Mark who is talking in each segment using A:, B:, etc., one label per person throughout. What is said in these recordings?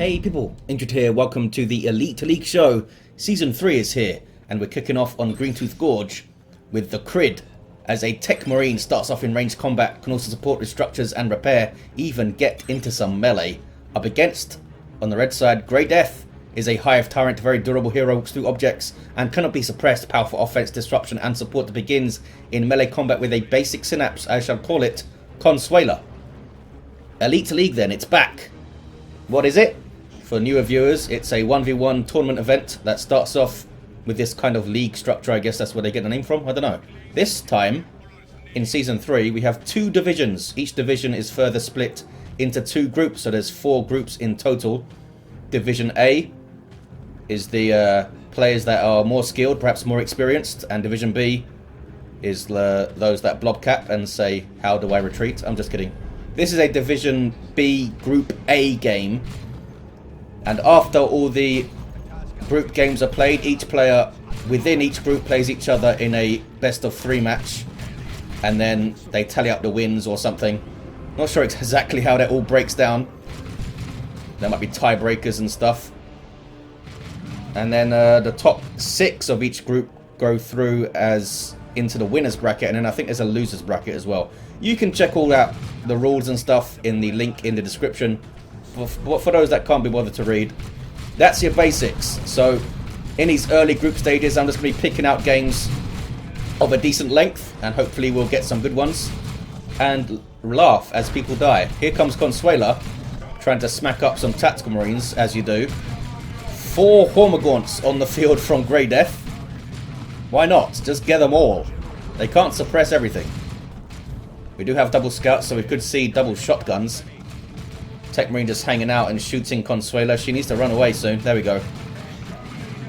A: Hey people, Indrid here, welcome to the Elite League show. Season 3 is here, and we're kicking off on Greentooth Gorge with the Crid, as a tech marine starts off in ranged combat, can also support with structures and repair, even get into some melee. Up against, on the red side, Grey Death is a Hive Tyrant, very durable hero, walks through objects, and cannot be suppressed, powerful offense, disruption, and support that begins in melee combat with a basic synapse, I shall call it Consuela. Elite League then, it's back. What is it? For newer viewers, it's a 1v1 tournament event that starts off with this kind of league structure. I guess that's where they get the name from. I don't know. This time, in Season 3, we have 2 divisions. Each division is further split into 2 groups, so there's 4 groups in total. Division A is the players that are more skilled, perhaps more experienced, and Division B is those that blob cap and say, how do I retreat? I'm just kidding. This is a Division B Group A game. And after all the group games are played, each player within each group plays each other in a best-of-3 match. And then they tally up the wins or something. Not sure exactly how that all breaks down. There might be tiebreakers and stuff. And then the top 6 of each group go through as into the winner's bracket. And then I think there's a loser's bracket as well. You can check all out the rules and stuff in the link in the description. For those that can't be bothered to read, that's your basics. So in these early group stages, I'm just going to be picking out games of a decent length, and hopefully we'll get some good ones and laugh as people die. Here comes Consuela trying to smack up some tactical marines, as you do. 4 Hormagaunts on the field from Grey Death. Why not? Just get them all. They can't suppress everything. We do have double scouts, so we could see double shotguns. Tech Marine just hanging out and shooting Consuela. She needs to run away soon. There we go.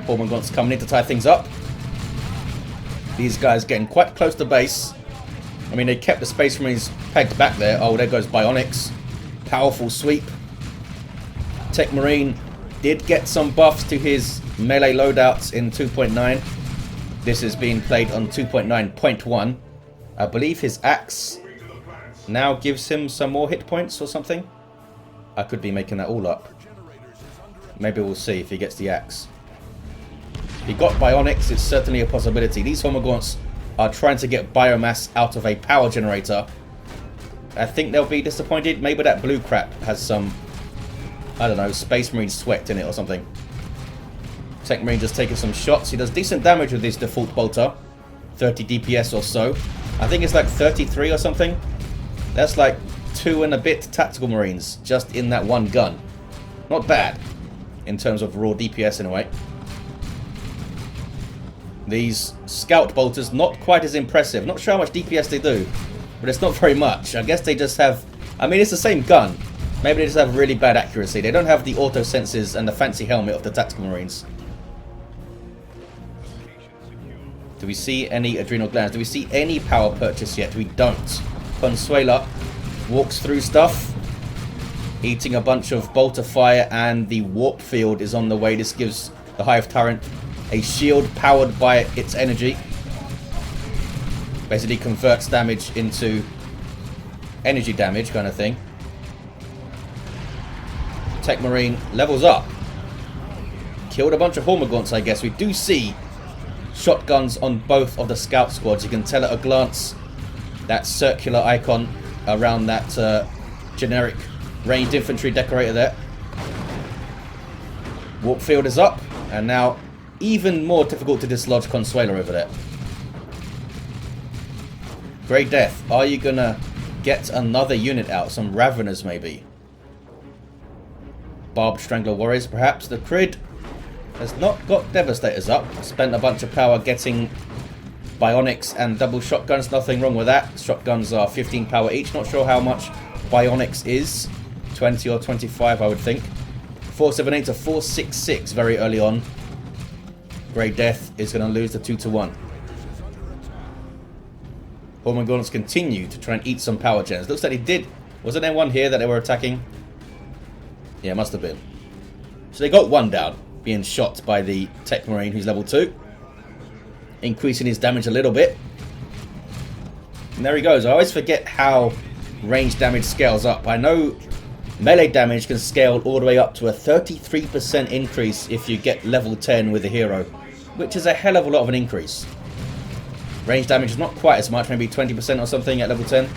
A: Hormagaunts coming in to tie things up. These guys getting quite close to base. I mean, they kept the Space Marines pegged back there. Oh, there goes Bionics. Powerful sweep. Tech Marine did get some buffs to his melee loadouts in 2.9. This is being played on 2.9.1. I believe his axe now gives him some more hit points or something. I could be making that all up. Maybe we'll see if he gets the axe. He got Bionics, it's certainly a possibility. These Hormagaunts are trying to get biomass out of a power generator. I think they'll be disappointed. Maybe that blue crap has some, I don't know, Space Marine sweat in it or something. Tech Marine just taking some shots. He does decent damage with his default bolter. 30 DPS or so. I think it's like 33 or something. That's like 2 and a bit tactical marines just in that one gun. Not bad in terms of raw DPS in a way. These scout bolters not quite as impressive. Not sure how much DPS they do, but it's not very much. I guess they just have, I mean, it's the same gun. Maybe they just have really bad accuracy. They don't have the auto senses and the fancy helmet of the tactical marines. Do we see any adrenal glands? Do we see any power purchase yet? We don't. Consuela walks through stuff, eating a bunch of bolter fire, and the warp field is on the way. This gives the Hive Tyrant a shield powered by its energy. Basically converts damage into energy damage kind of thing. Tech Marine levels up. Killed a bunch of Hormagaunts, I guess. We do see shotguns on both of the scout squads. You can tell at a glance that circular icon around that generic ranged infantry decorator there. Warp field is up, and now even more difficult to dislodge Consuela over there. Grey Death, are you gonna get another unit out? Some Raveners maybe? Barbed Strangler Warriors perhaps? The Crid has not got Devastators up. Spent a bunch of power getting Bionics and double shotguns. Nothing wrong with that. Shotguns are 15 power each. Not sure how much Bionics is. 20 or 25 I would think. 478 to 466 very early on. Grey Death is going to lose the 2-1. Hormagaunts continue to try and eat some power gens. Looks like he did. Wasn't there one here that they were attacking? Yeah, must have been. So they got one down, being shot by the Tech Marine who's level 2. Increasing his damage a little bit. And there he goes. I always forget how range damage scales up. I know Melee damage can scale all the way up to a 33% increase if you get level 10 with a hero, which is a hell of a lot of an increase. Range damage is not quite as much, maybe 20% or something at level 10.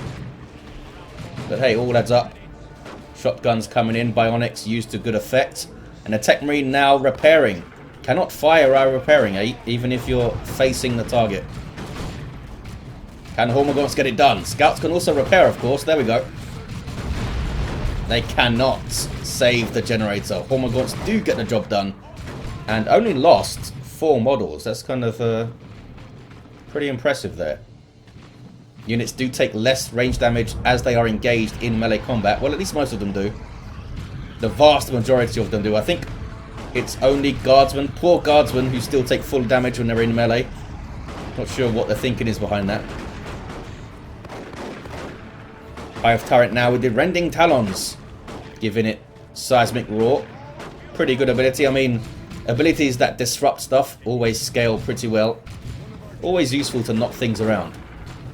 A: But hey, all adds up. Shotguns coming in, bionics used to good effect. And a Tech Marine now repairing. Cannot fire while repairing, even if you're facing the target. Can Hormagaunts get it done? Scouts can also repair, of course. There we go. They cannot save the generator. Hormagaunts do get the job done. And only lost 4 models. That's kind of pretty impressive there. Units do take less range damage as they are engaged in melee combat. Well, at least most of them do. The vast majority of them do. I think it's only guardsmen, poor guardsmen, who still take full damage when they're in melee. Not sure what the thinking is behind that. Hive Turret now with the Rending Talons, giving it Seismic Roar. Pretty good ability. I mean, abilities that disrupt stuff always scale pretty well. Always useful to knock things around.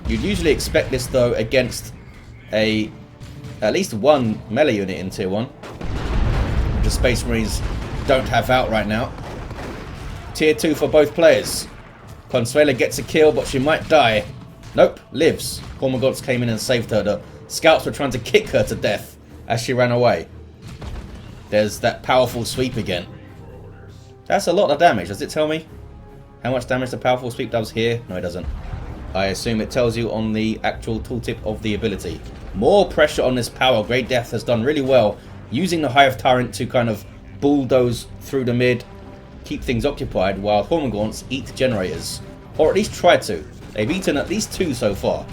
A: You'd usually expect this though against at least one melee unit in tier 1. The Space Marines don't have out right now. Tier 2 for both players. Consuela gets a kill, but she might die. Nope, lives. Hormagaunts came in and saved her. The Scouts were trying to kick her to death as she ran away. There's that powerful sweep again. That's a lot of damage. Does it tell me how much damage the powerful sweep does here? No, it doesn't. I assume it tells you on the actual tooltip of the ability. More pressure on this power. Great Death has done really well using the Hive Tyrant to kind of bulldoze through the mid, keep things occupied, while Hormagaunts eat generators. Or at least try to. They've eaten at least 2 so far.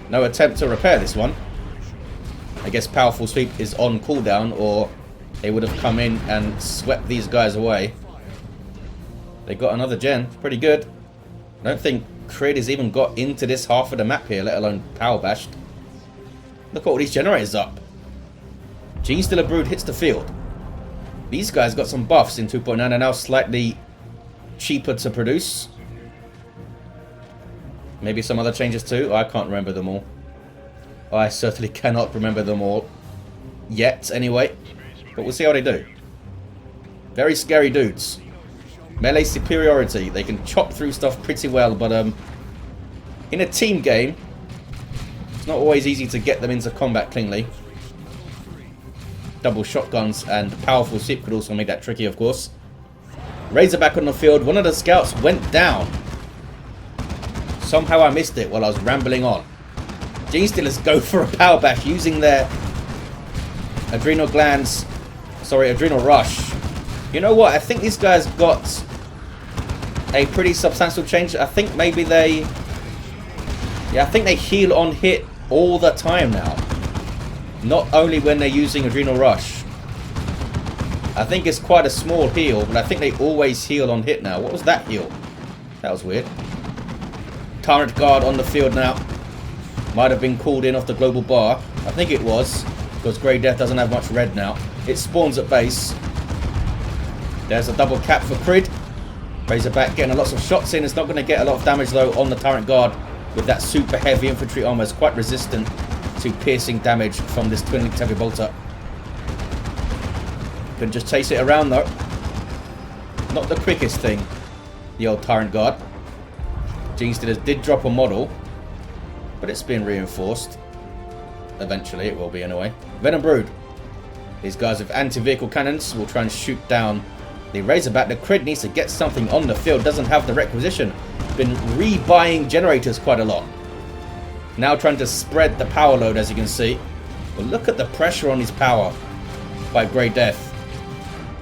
A: No attempt to repair this one. I guess Powerful Sweep is on cooldown, or they would have come in and swept these guys away. They got another gen. Pretty good. I don't think Crid has even got into this half of the map here, let alone power bashed. Look at all these generators up. Genestealer Brood hits the field. These guys got some buffs in 2.9 and now slightly cheaper to produce. Maybe some other changes too. I can't remember them all. I certainly cannot remember them all. Yet, anyway. But we'll see how they do. Very scary dudes. Melee superiority. They can chop through stuff pretty well, but in a team game, it's not always easy to get them into combat cleanly. Double shotguns and powerful sweep could also make that tricky, of course. Razorback on the field. One of the scouts went down. Somehow I missed it while I was rambling on. Genestealers go for a power bash using their adrenal rush. You know what? I think these guys got a pretty substantial change. I think maybe they heal on hit all the time now. Not only when they're using adrenal rush. I think it's quite a small heal, but I think they always heal on hit now. What was that heal? That was weird. Current guard on the field now. Might have been called in off the global bar. I think it was, because Grey Death doesn't have much red now. It spawns at base. There's a double cap for Crid. Razorback getting lots of shots in. It's not going to get a lot of damage though on the Tyrant Guard with that super heavy infantry armor. It's quite resistant to piercing damage from this twin-linked heavy bolter. Can just chase it around though. Not the quickest thing, the old Tyrant Guard. Genestealers did drop a model, but it's been reinforced. Eventually, it will be anyway. Venom Brood. These guys with anti-vehicle cannons will try and shoot down the Razorback. The Crid needs to get something on the field. Doesn't have the requisition. Been rebuying generators quite a lot. Now trying to spread the power load, as you can see. But look at the pressure on his power by Grey Death.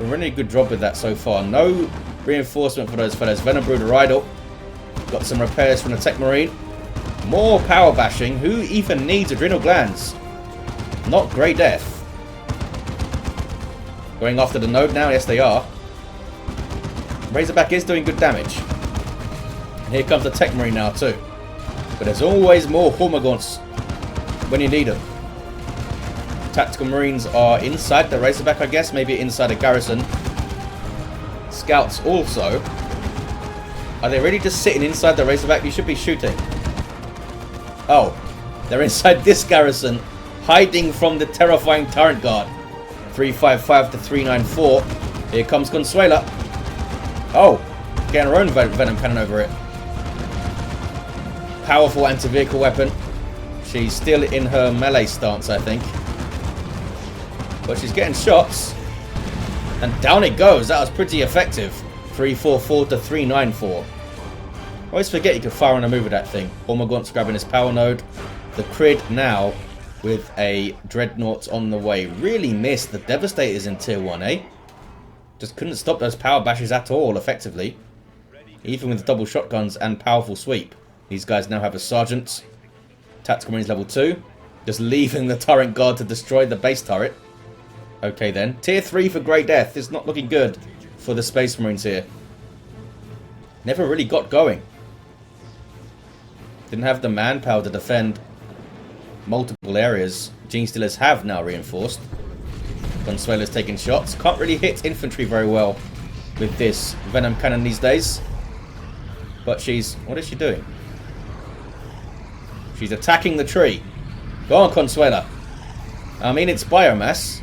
A: A really good job with that so far. No reinforcement for those fellas. Venom Brood are idle. Got some repairs from the Tech Marine. More power bashing. Who even needs adrenal glands? Not Grey Death. Going after the node now? Yes, they are. Razorback is doing good damage. And here comes the Tech Marine now too. But there's always more Hormagaunts when you need them. Tactical Marines are inside the Razorback, I guess. Maybe inside a garrison. Scouts also. Are they really just sitting inside the Razorback? You should be shooting. Oh, they're inside this garrison, hiding from the terrifying turret guard. 355 to 394. Here comes Consuela. Oh, getting her own venom cannon over it. Powerful anti-vehicle weapon. She's still in her melee stance, I think. But she's getting shots. And down it goes. That was pretty effective. 344 to 394. I always forget you can fire on a move with that thing. Ormagaunt's grabbing his power node. The Crid now with a Dreadnought on the way. Really missed the Devastators in Tier 1, eh? Just couldn't stop those power bashes at all effectively. Even with double shotguns and powerful sweep. These guys now have a Sergeant. Tactical Marines level 2. Just leaving the turret guard to destroy the base turret. Okay then. Tier 3 for Grey Death. It's not looking good for the Space Marines here. Never really got going. Didn't have the manpower to defend multiple areas. Gene Stealers have now reinforced. Consuela's taking shots. Can't really hit infantry very well with this venom cannon these days. But she's... what is she doing? She's attacking the tree. Go on, Consuela. I mean, it's biomass.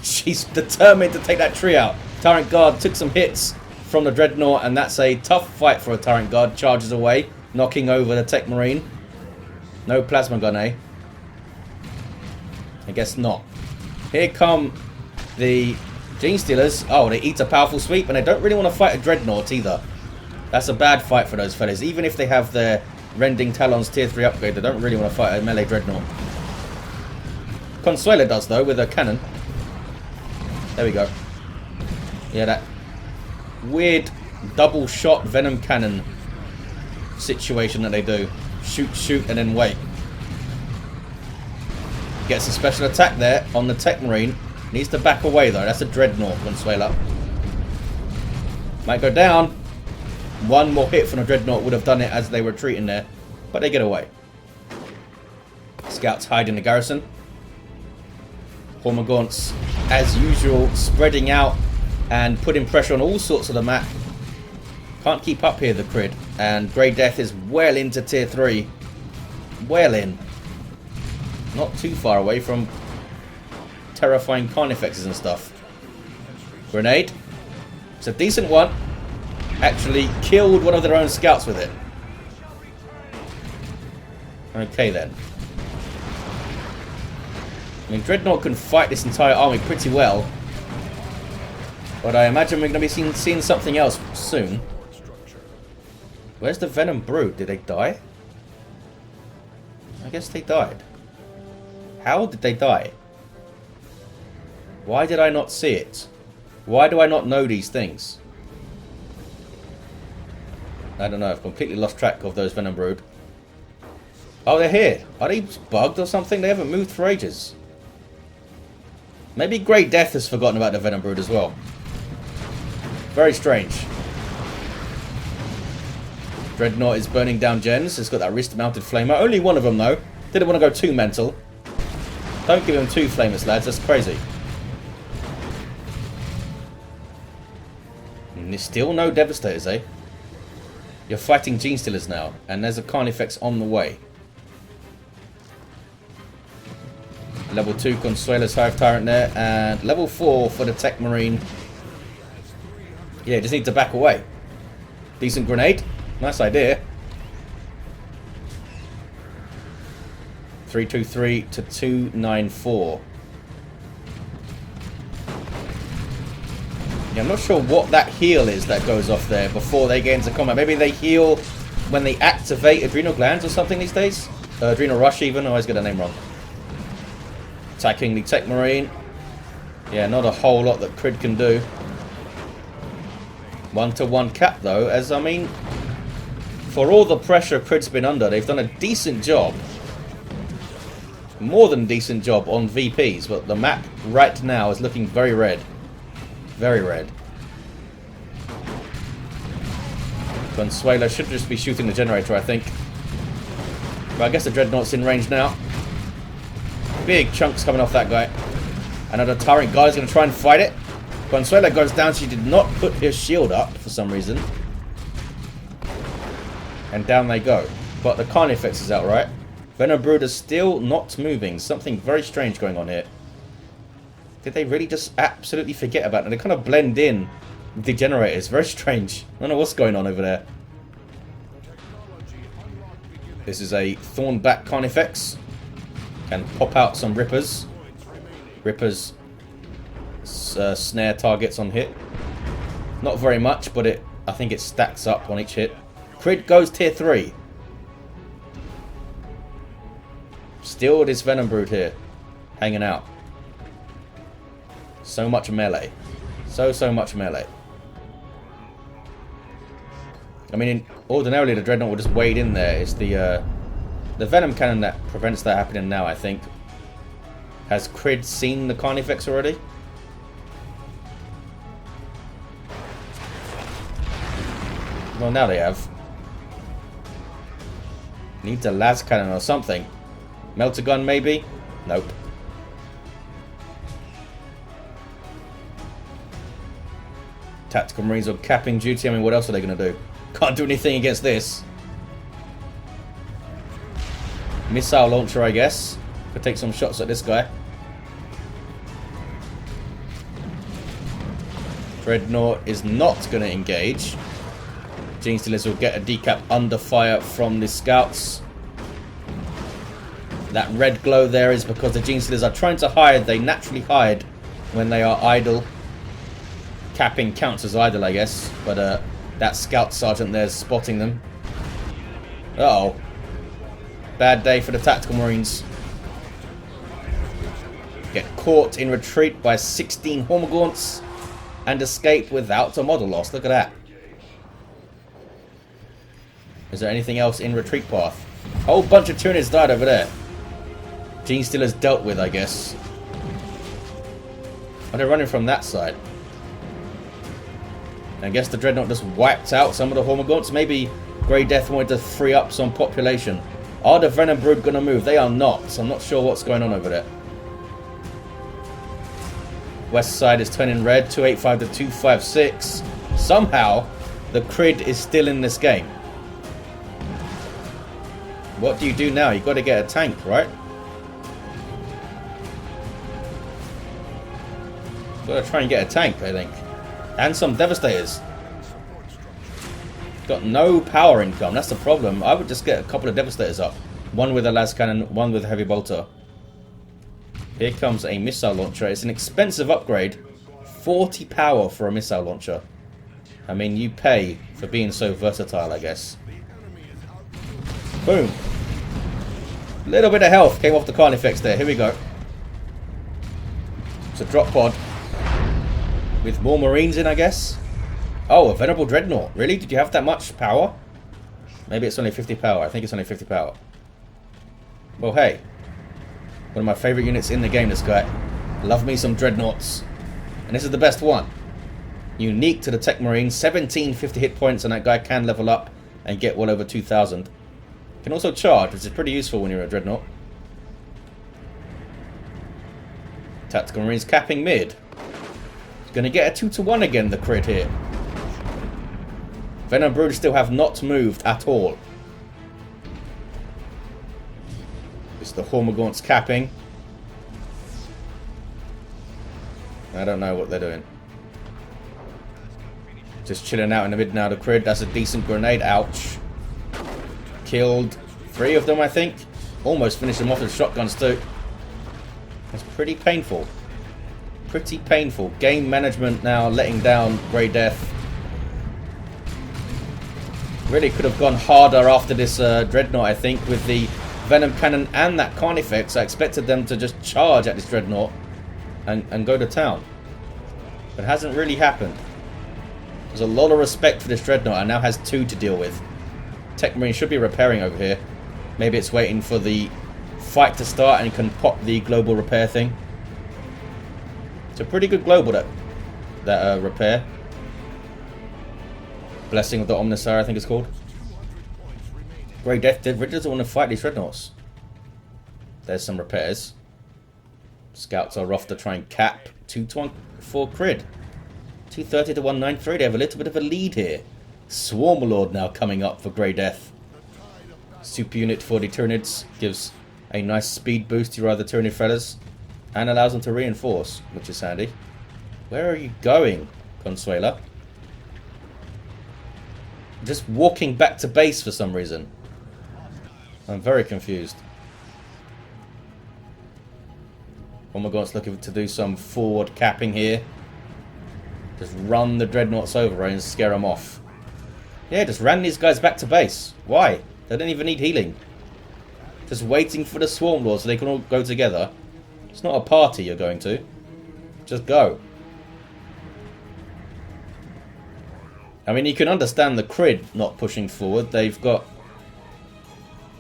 A: She's determined to take that tree out. Turret guard took some hits from the Dreadnought, and that's a tough fight for a turret guard. Charges away, knocking over the Tech Marine. No plasma gun, eh? I guess not. Here come the Gene Stealers. Oh, they eat a powerful sweep, and they don't really want to fight a Dreadnought either. That's a bad fight for those fellas. Even if they have their Rending Talons Tier 3 upgrade, they don't really want to fight a melee Dreadnought. Consuela does, though, with her cannon. There we go. Yeah, that weird double shot venom cannon situation that they do. Shoot, shoot, and then wait. Gets a special attack there on the Tech Marine. Needs to back away, though. That's a Dreadnought, Consuela. Might go down. One more hit from a Dreadnought would have done it as they were retreating there. But they get away. Scouts hide in the garrison. Hormagaunts, as usual, spreading out and putting pressure on all sorts of the map. Can't keep up here, the Crid. And Grey Death is well into Tier 3. Well in. Not too far away from terrifying Carnifexes and stuff. Grenade. It's a decent one. Actually killed one of their own scouts with it. Okay then. I mean, Dreadnought can fight this entire army pretty well. But I imagine we're going to be seeing something else soon. Where's the Venom Brood? Did they die? I guess they died. How did they die? Why did I not see it? Why do I not know these things? I don't know. I've completely lost track of those Venom Brood. Oh, they're here. Are they bugged or something? They haven't moved for ages. Maybe Grey Death has forgotten about the Venom Brood as well. Very strange. Dreadnought is burning down gens. It's got that wrist-mounted flamer. Only one of them, though. Didn't want to go too mental. Don't give him two flamers, lads. That's crazy. And there's still no Devastators, eh? You're fighting Gene Stealers now. And there's a Carnifex on the way. Level 2 Consuela's Hive Tyrant there. And level 4 for the Tech Marine. Yeah, just need to back away. Decent grenade. Nice idea. 323 to 294. Yeah, I'm not sure what that heal is that goes off there before they get into combat. Maybe they heal when they activate adrenal glands or something these days. Adrenal rush even. I always get the name wrong. Attacking the Tech Marine. Yeah, not a whole lot that Crid can do. 1-to-1 cap though, as I mean, for all the pressure Crid's been under, they've done a decent job. More than decent job on VPs, but the map right now is looking very red. Very red. Consuela should just be shooting the generator, I think. But I guess the Dreadnought's in range now. Big chunks coming off that guy. Another turret guy's going to try and fight it. Consuela goes down. She did not put her shield up for some reason. And down they go. But the Carnifex is out, right? Venom Brood still not moving. Something very strange going on here. Did they really just absolutely forget about it? They kind of blend in with the generators. Very strange. I don't know what's going on over there. This is a Thornback Carnifex. Can pop out some Rippers. Rippers snare targets on hit. Not very much, but I think it stacks up on each hit. Crid goes tier 3. Still this Venom Brood here. Hanging out. So much melee. So much melee. I mean, ordinarily the Dreadnought would just wade in there. It's the Venom Cannon that prevents that happening now, I think. Has Crid seen the Carnifex already? Well, now they have. Needs a las cannon or something. Melter gun, maybe? Nope. Tactical Marines on capping duty. I mean, what else are they going to do? Can't do anything against this. Missile launcher, I guess. Could take some shots at this guy. Dreadnought is not going to engage. Genestealers will get a decap under fire from the scouts. That red glow there is because the Genestealers are trying to hide. They naturally hide when they are idle. Capping counts as idle, I guess. But that scout sergeant there is spotting them. Uh-oh. Bad day for the Tactical Marines. Get caught in retreat by 16 Hormagaunts and escape without a model loss. Look at that. Is there anything else in retreat path? A whole bunch of Tyranids died over there. Genestealers dealt with, I guess. Are they running from that side? I guess the Dreadnought just wiped out some of the Hormagaunts. Maybe Grey Death wanted to free up some population. Are the Venom Brood going to move? They are not, so I'm not sure what's going on over there. West side is turning red, 285 to 256. Somehow, the Crid is still in this game. What do you do now? You've got to get a tank, right? Got to try and get a tank, I think. And some Devastators. Got no power income, that's the problem. I would just get a couple of Devastators up. One with a las cannon, one with a heavy bolter. Here comes a missile launcher. It's an expensive upgrade. 40 power for a missile launcher. I mean, you pay for being so versatile, I guess. Boom. Little bit of health came off the Carnifex there. Here we go. It's a drop pod. With more Marines in, I guess. Oh, a Venerable Dreadnought. Really? Did you have that much power? Maybe it's only 50 power. I think it's only 50 power. Well, hey. One of my favourite units in the game, this guy. Love me some Dreadnoughts. And this is the best one. Unique to the Tech Marine. 1750 hit points, and that guy can level up and get well over 2,000. Can also charge, which is pretty useful when you're a Dreadnought. Tactical Marines capping mid. Going to get a 2-to-1 again, the Crid here. Venom Brood still have not moved at all. It's the Hormagaunts capping. I don't know what they're doing. Just chilling out in the mid now, the Crid. That's a decent grenade. Ouch. Killed 3 of them, I think. Almost finished them off with shotguns too. That's pretty painful. Pretty painful. Game management now letting down Grey Death. Really could have gone harder after this Dreadnought, I think, with the Venom Cannon and that Carnifex. I expected them to just charge at this Dreadnought and go to town. But it hasn't really happened. There's a lot of respect for this Dreadnought and now has 2 to deal with. Tech Marine should be repairing over here. Maybe it's waiting for the fight to start and can pop the global repair thing. It's a pretty good global, that repair. Blessing of the Omnissiah, I think it's called. Grey Death really doesn't want to fight these Dreadnoughts. There's some repairs. Scouts are off to try and cap 2-1 for Crid. 230 to 193. They have a little bit of a lead here. Swarmlord now coming up for Grey Death. super unit for the Tyranids. Gives a nice speed boost to your other Tyranid fellas. And allows them to reinforce, which is handy. Where are you going, Consuela? Just walking back to base for some reason. I'm very confused. Oh my god, it's looking to do some forward capping here. Just run the Dreadnoughts over and scare them off. Yeah, just ran these guys back to base. Why? They don't even need healing. Just waiting for the Swarm Lord so they can all go together. It's not a party you're going to. Just go. I mean, you can understand the Crid not pushing forward. They've got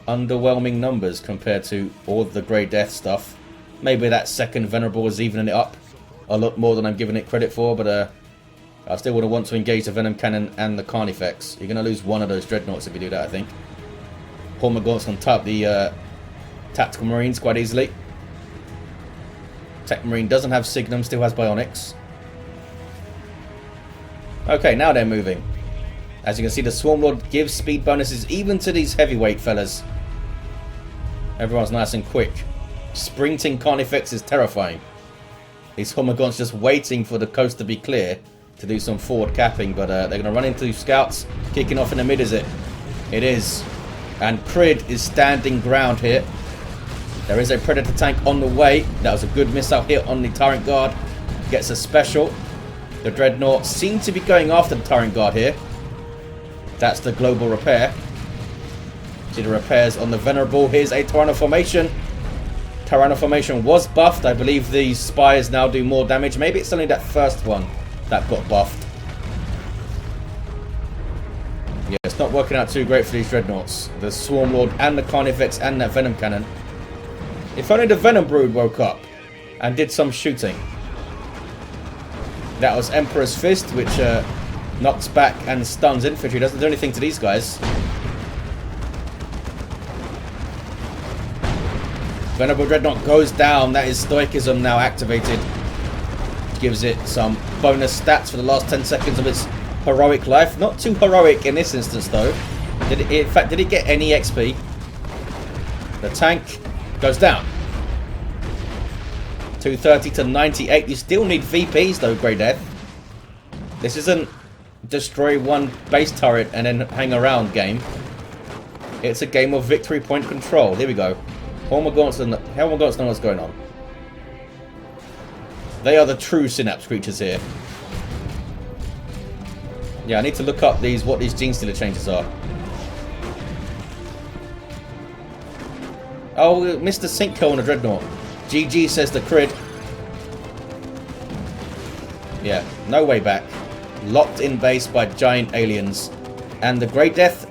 A: underwhelming numbers compared to all the Grey Death stuff. Maybe that second Venerable is evening it up a lot more than I'm giving it credit for, but I still would want to engage the Venom Cannon and the Carnifex. You're going to lose one of those Dreadnoughts if you do that, I think. Hormagaunts can tap the Tactical Marines quite easily. Tech Marine doesn't have Signum, still has Bionics. Okay, now they're moving. As you can see, the Swarm Lord gives speed bonuses even to these heavyweight fellas. Everyone's nice and quick. Sprinting Carnifex is terrifying. These Hormagaunts just waiting for the coast to be clear to do some forward capping, but they're going to run into scouts. Kicking off in the mid, is it? It is. And Crid is standing ground here. There is a Predator tank on the way. That was a good missile hit on the Tyrant Guard. Gets a special. The Dreadnought seem to be going after the Tyrant Guard here. That's the global repair. See the repairs on the Venerable. Here's a Tyranno formation. Tyranno formation was buffed. I believe these Spires now do more damage. Maybe it's only that first one that got buffed. Yeah, it's not working out too great for these Dreadnoughts. The Swarm Lord and the Carnifex and that Venom Cannon. If only the Venom Brood woke up and did some shooting. That was Emperor's Fist, which knocks back and stuns infantry. Doesn't do anything to these guys. Venerable Dreadnought goes down. That is Stoicism now activated. Gives it some bonus stats for the last 10 seconds of its heroic life. Not too heroic in this instance, though. In fact, did it get any XP? The tank goes down. 230 to 98. You still need VPs, though, Grey Death. This isn't destroy one base turret and then hang around game. It's a game of victory point control. Here we go. Hormagaunts know what's going on. They are the true Synapse creatures here. Yeah, I need to look up what these Gene Stealer changes are. Oh, Mr. Sinkhole on a Dreadnought. GG, says the Crid. Yeah, no way back. Locked in base by giant aliens. And the Grey Death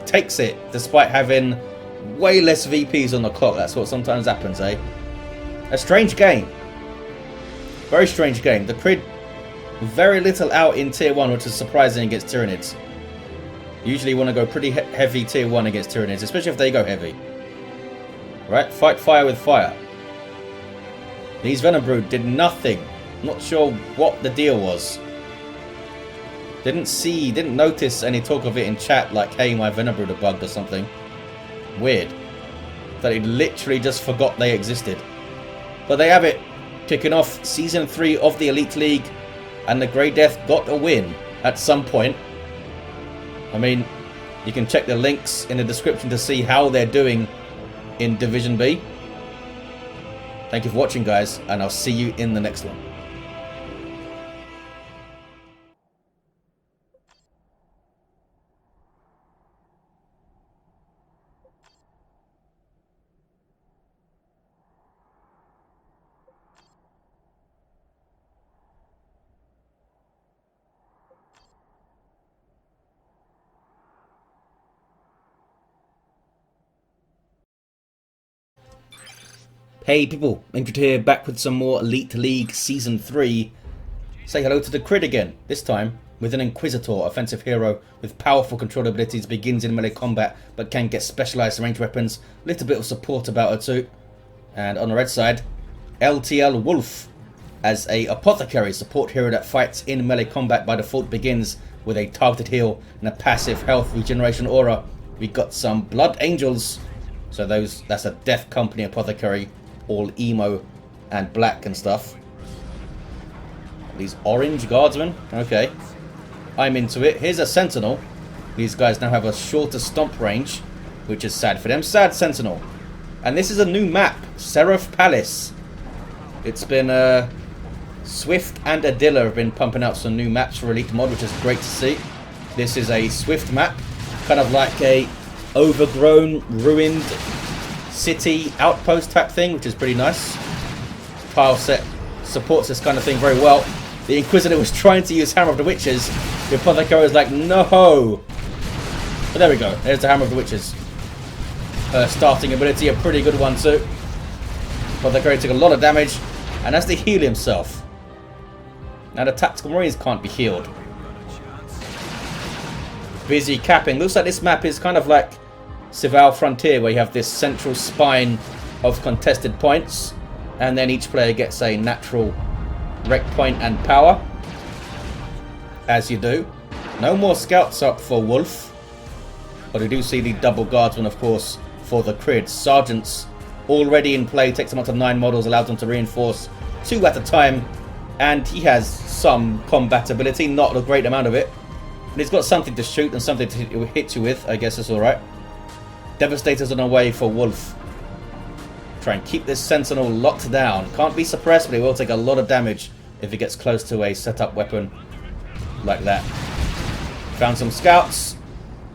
A: takes it, despite having way less VPs on the clock. That's what sometimes happens, eh? A strange game. Very strange game. The Crid, very little out in tier 1, which is surprising against Tyranids. Usually you want to go pretty heavy tier 1 against Tyranids, especially if they go heavy. Right? Fight fire with fire. These Venom Brood did nothing. Not sure what the deal was. Didn't notice any talk of it in chat, like, hey, my Venom Brood are bugged or something. Weird. That he literally just forgot they existed. But they have it. Kicking off Season 3 of the Elite League. And the Grey Death got a win at some point. I mean, you can check the links in the description to see how they're doing in Division B. Thank you for watching, guys, and I'll see you in the next one. Hey people, Indrid here, back with some more Elite League Season 3. Say hello to the Crid again, this time with an Inquisitor, offensive hero with powerful control abilities, begins in melee combat but can get specialised ranged weapons, little bit of support about her too. And on the red side, LTL Wolf, as a apothecary support hero that fights in melee combat by default, begins with a targeted heal and a passive health regeneration aura. We got some Blood Angels. So that's a Death Company apothecary, all emo and black and stuff. These orange guardsmen. Okay. I'm into it. Here's a Sentinel. These guys now have a shorter stomp range, which is sad for them. Sad Sentinel. And this is a new map, Seraph Palace. It's been Swift and Adilla have been pumping out some new maps for Elite Mod, which is great to see. This is a Swift map, kind of like a overgrown, ruined city outpost type thing, which is pretty nice. Tile set supports this kind of thing very well. The Inquisitor was trying to use Hammer of the Witches. The Apothecary was like, no! But there we go. There's the Hammer of the Witches. Starting ability, a pretty good one too. Apothecary took a lot of damage and has to heal himself. Now the Tactical Marines can't be healed. Busy capping. Looks like this map is kind of like Civil Frontier, where you have this central spine of contested points, and then each player gets a natural rec point and power, as you do. No more scouts up for Wolf, but we do see the double guardsmen, of course, for the Crid. Sergeants already in play, takes them up to 9 models, allows them to reinforce 2 at a time, and he has some combat ability, not a great amount of it, but he's got something to shoot and something to hit you with. I guess it's alright. Devastators on the way for Wolf. Try and keep this Sentinel locked down. Can't be suppressed, but he will take a lot of damage if he gets close to a setup weapon like that. Found some scouts.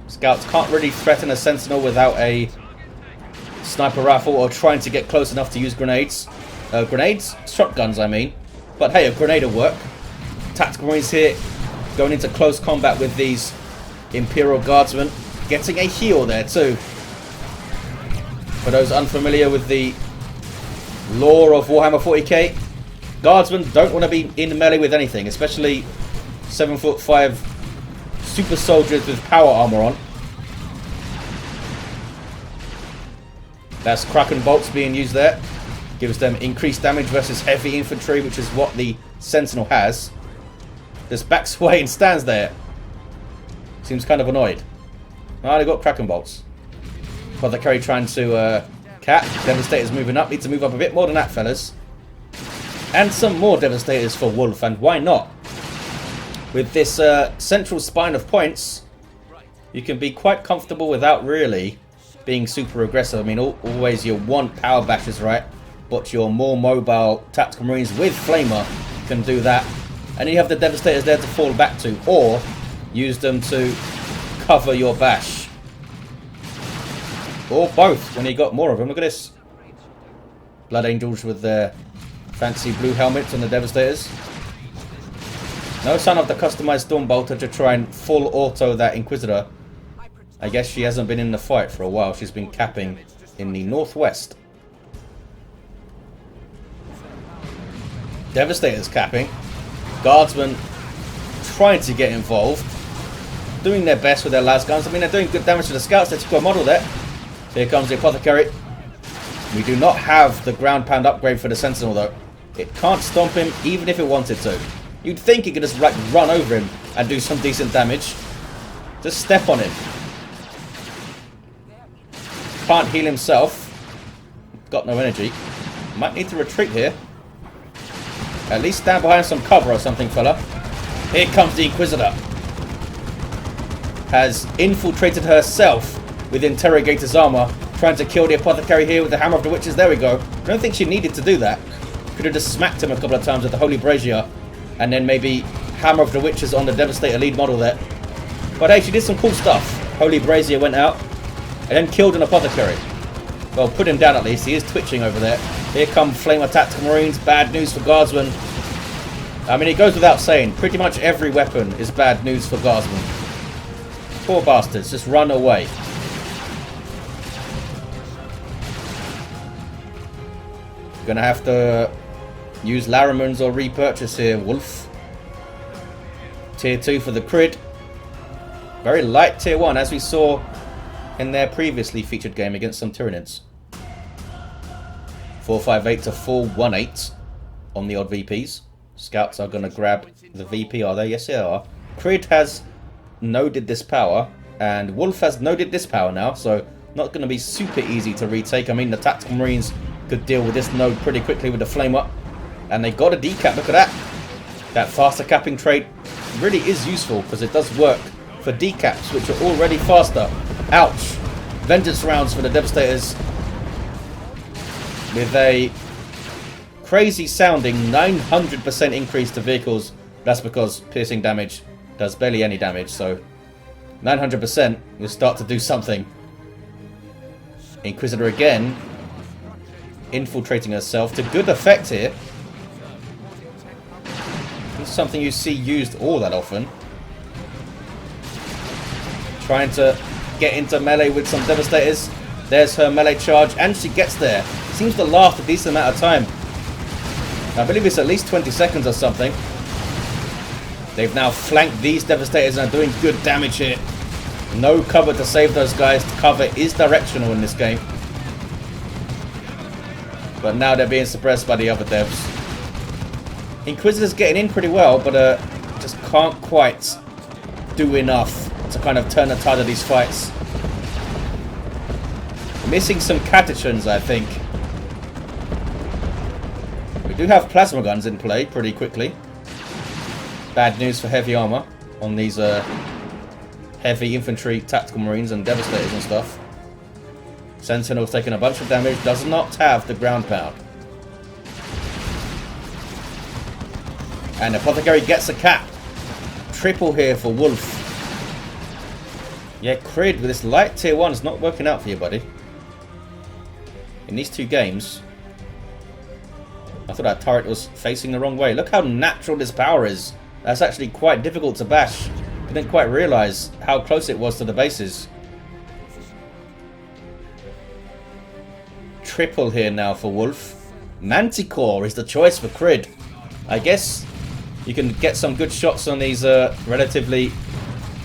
A: Scouts can't really threaten a Sentinel without a sniper rifle or trying to get close enough to use grenades. Grenades? Shotguns, I mean. But hey, a grenade will work. Tactical Marines here, going into close combat with these Imperial Guardsmen. Getting a heal there too. For those unfamiliar with the lore of Warhammer 40k, Guardsmen don't want to be in melee with anything, especially 7'5" super soldiers with power armor on. That's Kraken bolts being used there. Gives them increased damage versus heavy infantry, which is what the Sentinel has. Just backs away and stands there. Seems kind of annoyed. Ah, they got Kraken bolts. Apothecary trying to cap. Devastators moving up. Need to move up a bit more than that, fellas. And some more Devastators for Wolf, and why not? With this central spine of points, you can be quite comfortable without really being super aggressive. I mean, always you want power bashes, right? But your more mobile Tactical Marines with Flamer can do that. And you have the Devastators there to fall back to, or use them to cover your bash. Or both, when you got more of them. Look at this. Blood Angels with their fancy blue helmets on the Devastators. No sign of the customized Stormbolter to try and full auto that Inquisitor. I guess she hasn't been in the fight for a while. She's been capping in the northwest. Devastators capping. Guardsmen trying to get involved. Doing their best with their las guns. I mean, they're doing good damage to the scouts. They took a model there. Here comes the Apothecary. We do not have the ground pound upgrade for the Sentinel though. It can't stomp him even if it wanted to. You'd think it could just like run over him and do some decent damage. Just step on him. Can't heal himself. Got no energy. Might need to retreat here. At least stand behind some cover or something, fella. Here comes the Inquisitor. Has infiltrated herself with Interrogator's armor, trying to kill the Apothecary here with the Hammer of the Witches. There we go. I don't think she needed to do that. Could have just smacked him a couple of times with the Holy Brazier, and then maybe Hammer of the Witches on the Devastator lead model there. But hey, she did some cool stuff. Holy Brazier went out, and then killed an Apothecary. Well, put him down at least. He is twitching over there. Here come Flamer Tactical Marines. Bad news for Guardsmen. I mean, it goes without saying. Pretty much every weapon is bad news for Guardsmen. Poor bastards. Just run away. Gonna have to use Laramans or repurchase here, Wolf. Tier 2 for the Crid. Very light Tier 1, as we saw in their previously featured game against some Tyranids. 458 to 418 on the odd VPs. Scouts are going to grab the VP, are they? Yes, they are. Crid has noded this power. And Wolf has noted this power now, so not going to be super easy to retake. I mean, the Tactical Marines could deal with this node pretty quickly with the Flame Up. And they got a decap, look at that. That faster capping trait really is useful because it does work for decaps, which are already faster. Ouch. Vengeance rounds for the Devastators. With a crazy sounding 900% increase to vehicles. That's because piercing damage does barely any damage, so 900% will start to do something. Inquisitor again, infiltrating herself to good effect here. It's something you see used all that often. Trying to get into melee with some Devastators. There's her melee charge, and she gets there. Seems to last a decent amount of time. I believe it's at least 20 seconds or something. They've now flanked these Devastators and are doing good damage here. No cover to save those guys. Cover is directional in this game. But now they're being suppressed by the other devs. Inquisitor's getting in pretty well, but just can't quite do enough to kind of turn the tide of these fights. Missing some catechins, I think. We do have plasma guns in play pretty quickly. Bad news for heavy armor on these heavy infantry, tactical marines and devastators and stuff. Sentinel's taking a bunch of damage, does not have the ground pound. And Apothecary gets a cap. Triple here for Wolf. Yeah, Crid with this light tier 1 is not working out for you, buddy. In these two games, I thought that turret was facing the wrong way. Look how natural this power is. That's actually quite difficult to bash. I didn't quite realise how close it was to the bases. Triple here now for Wolf. Manticore is the choice for Crid. I guess you can get some good shots on these relatively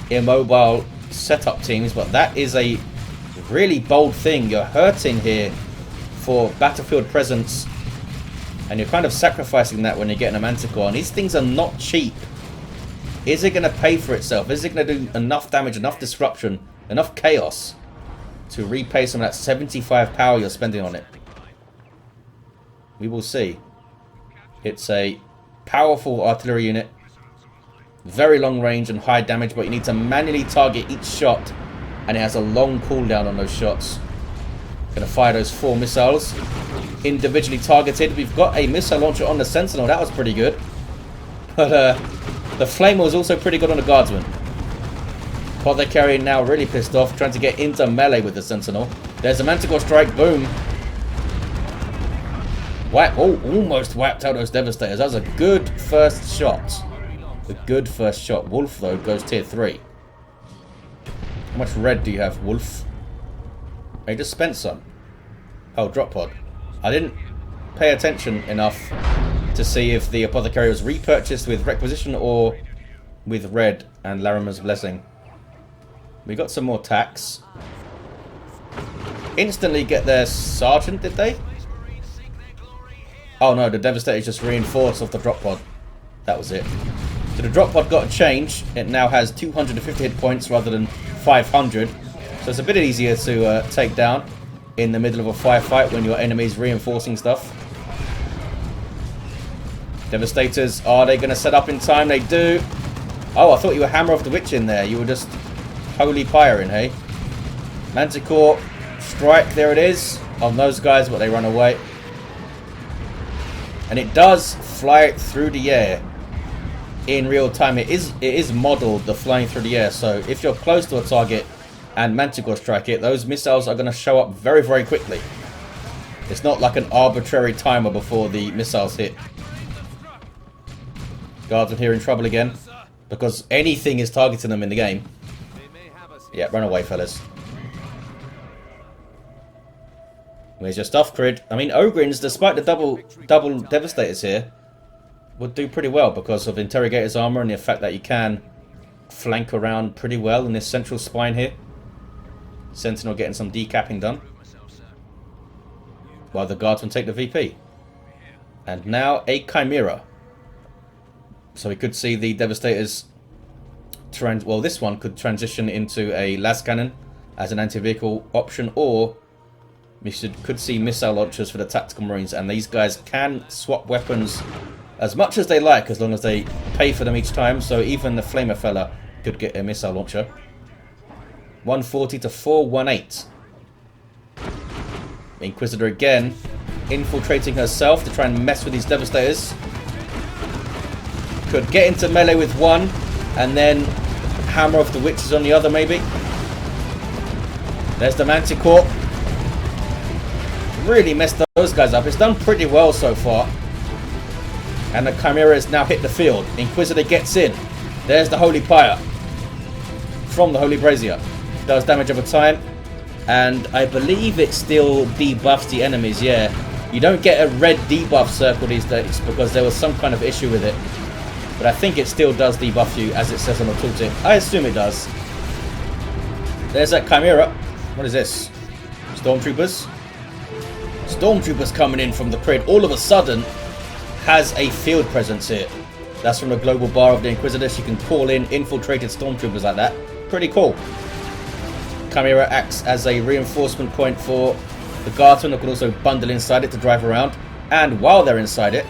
A: immobile setup teams, but that is a really bold thing. You're hurting here for battlefield presence, and you're kind of sacrificing that when you're getting a Manticore. And these things are not cheap. Is it going to pay for itself? Is it going to do enough damage, enough disruption, enough chaos to repay some of that 75 power you're spending on it? We will see. It's a powerful artillery unit, very long range and high damage, but you need to manually target each shot, and it has a long cooldown on those shots. Gonna fire those 4 missiles individually targeted. We've got a missile launcher on the Sentinel. That was pretty good, but the Flamer was also pretty good on the Guardsman. Apothecary now really pissed off, trying to get into melee with the Sentinel. There's a Manticore strike. Boom. Oh, almost wiped out those Devastators. That was a good first shot. A good first shot. Wolf, though, goes tier 3. How much red do you have, Wolf? I just spent some. Oh, drop pod. I didn't pay attention enough to see if the Apothecary was repurchased with Requisition or with red and Larimer's Blessing. We got some more tax. Instantly get their Sergeant, did they? Oh no, the Devastator just reinforced off the drop pod. That was it. So the drop pod got a change. It now has 250 hit points rather than 500. So it's a bit easier to take down in the middle of a firefight when your enemy's reinforcing stuff. Devastators, are they going to set up in time? They do. Oh, I thought you were Hammer of the Witch in there. You were just holy pyring, hey? Manticore strike, there it is. On those guys, but they run away. And it does fly through the air in real time. It is modeled, the flying through the air. So if you're close to a target and Manticore strike it, those missiles are going to show up very, very quickly. It's not like an arbitrary timer before the missiles hit. Guardsmen here in trouble again, because anything is targeting them in the game. Yeah, run away, fellas. Where's your stuff, Crid? I mean, Ogryns, despite the double Devastators here, would do pretty well because of Interrogator's armor and the fact that you can flank around pretty well in this central spine here. Sentinel getting some decapping done, while the Guardsmen take the VP. And now a Chimera. So we could see the Devastators well, this one could transition into a las cannon as an anti-vehicle option, or we could see missile launchers for the tactical marines, and these guys can swap weapons as much as they like as long as they pay for them each time. So even the flamer fella could get a missile launcher. 140 to 418. Inquisitor again infiltrating herself to try and mess with these devastators. Could get into melee with one and then hammer off the witches on the other, maybe. There's the Manticore. Really messed those guys up. It's done pretty well so far. And the Chimera has now hit the field. Inquisitor gets in. There's the Holy Pyre from the Holy Brazier. Does damage over time. And I believe it still debuffs the enemies, yeah. You don't get a red debuff circle these days because there was some kind of issue with it. But I think it still does debuff you, as it says on the tooltip. I assume it does. There's that Chimera. What is this? Stormtroopers? Stormtroopers coming in from the Crid. All of a sudden, has a field presence here. That's from the global bar of the Inquisitors. You can call in infiltrated Stormtroopers like that. Pretty cool. Chimera acts as a reinforcement point for the Guardsmen that can also bundle inside it to drive around. And while they're inside it,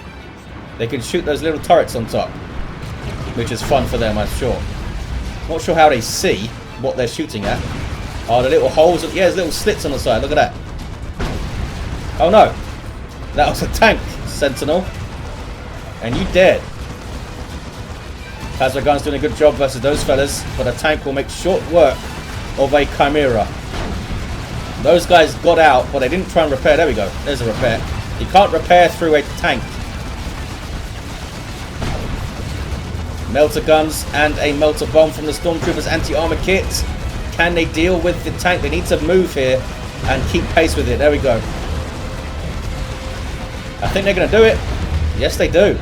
A: they can shoot those little turrets on top, which is fun for them, I'm sure. Not sure how they see what they're shooting at. Oh, the little holes. Yeah, there's little slits on the side. Look at that. Oh no. That was a tank, Sentinel. And you dead. Plasma gun's doing a good job versus those fellas, but a tank will make short work of a Chimera. Those guys got out, but they didn't try and repair. There we go. There's a repair. You can't repair through a tank. Melter guns and a melter bomb from the Stormtroopers anti-armor kit. Can they deal with the tank? They need to move here and keep pace with it. There we go. I think they're going to do it. Yes, they do.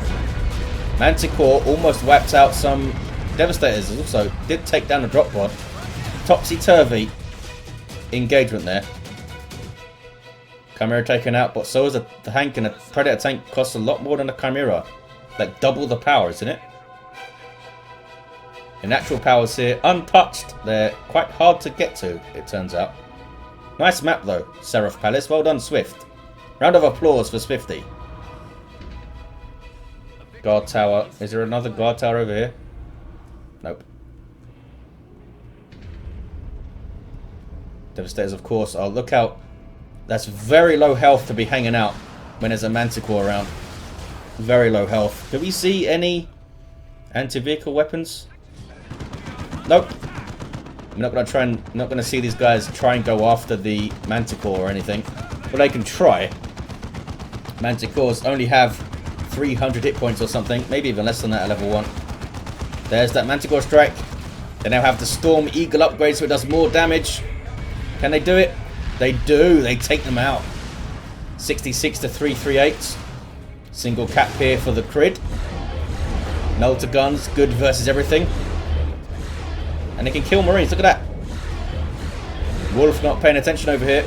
A: Manticore almost wiped out some Devastators. Also did take down the drop pod. Topsy-turvy engagement there. Chimera taken out, but so is the tank, and a Predator tank costs a lot more than a Chimera. Like double the power, isn't it? The natural powers here, untouched. They're quite hard to get to, it turns out. Nice map though, Seraph Palace. Well done, Swift. Round of applause for Swifty. Guard tower. Is there another guard tower over here? Nope. Devastators, of course. Oh, look out. That's very low health to be hanging out when there's a Manticore around. Very low health. Do we see any anti-vehicle weapons? Nope. I'm not gonna see these guys try and go after the Manticore or anything. But they can try. Manticores only have 300 hit points or something, maybe even less than that at level 1. There's that Manticore strike. They now have the Storm Eagle upgrade, so it does more damage. Can they do it? They do. They take them out. 66 to 338. Single cap here for the Crid. Melter guns, good versus everything. And they can kill Marines. Look at that. Wolf not paying attention over here.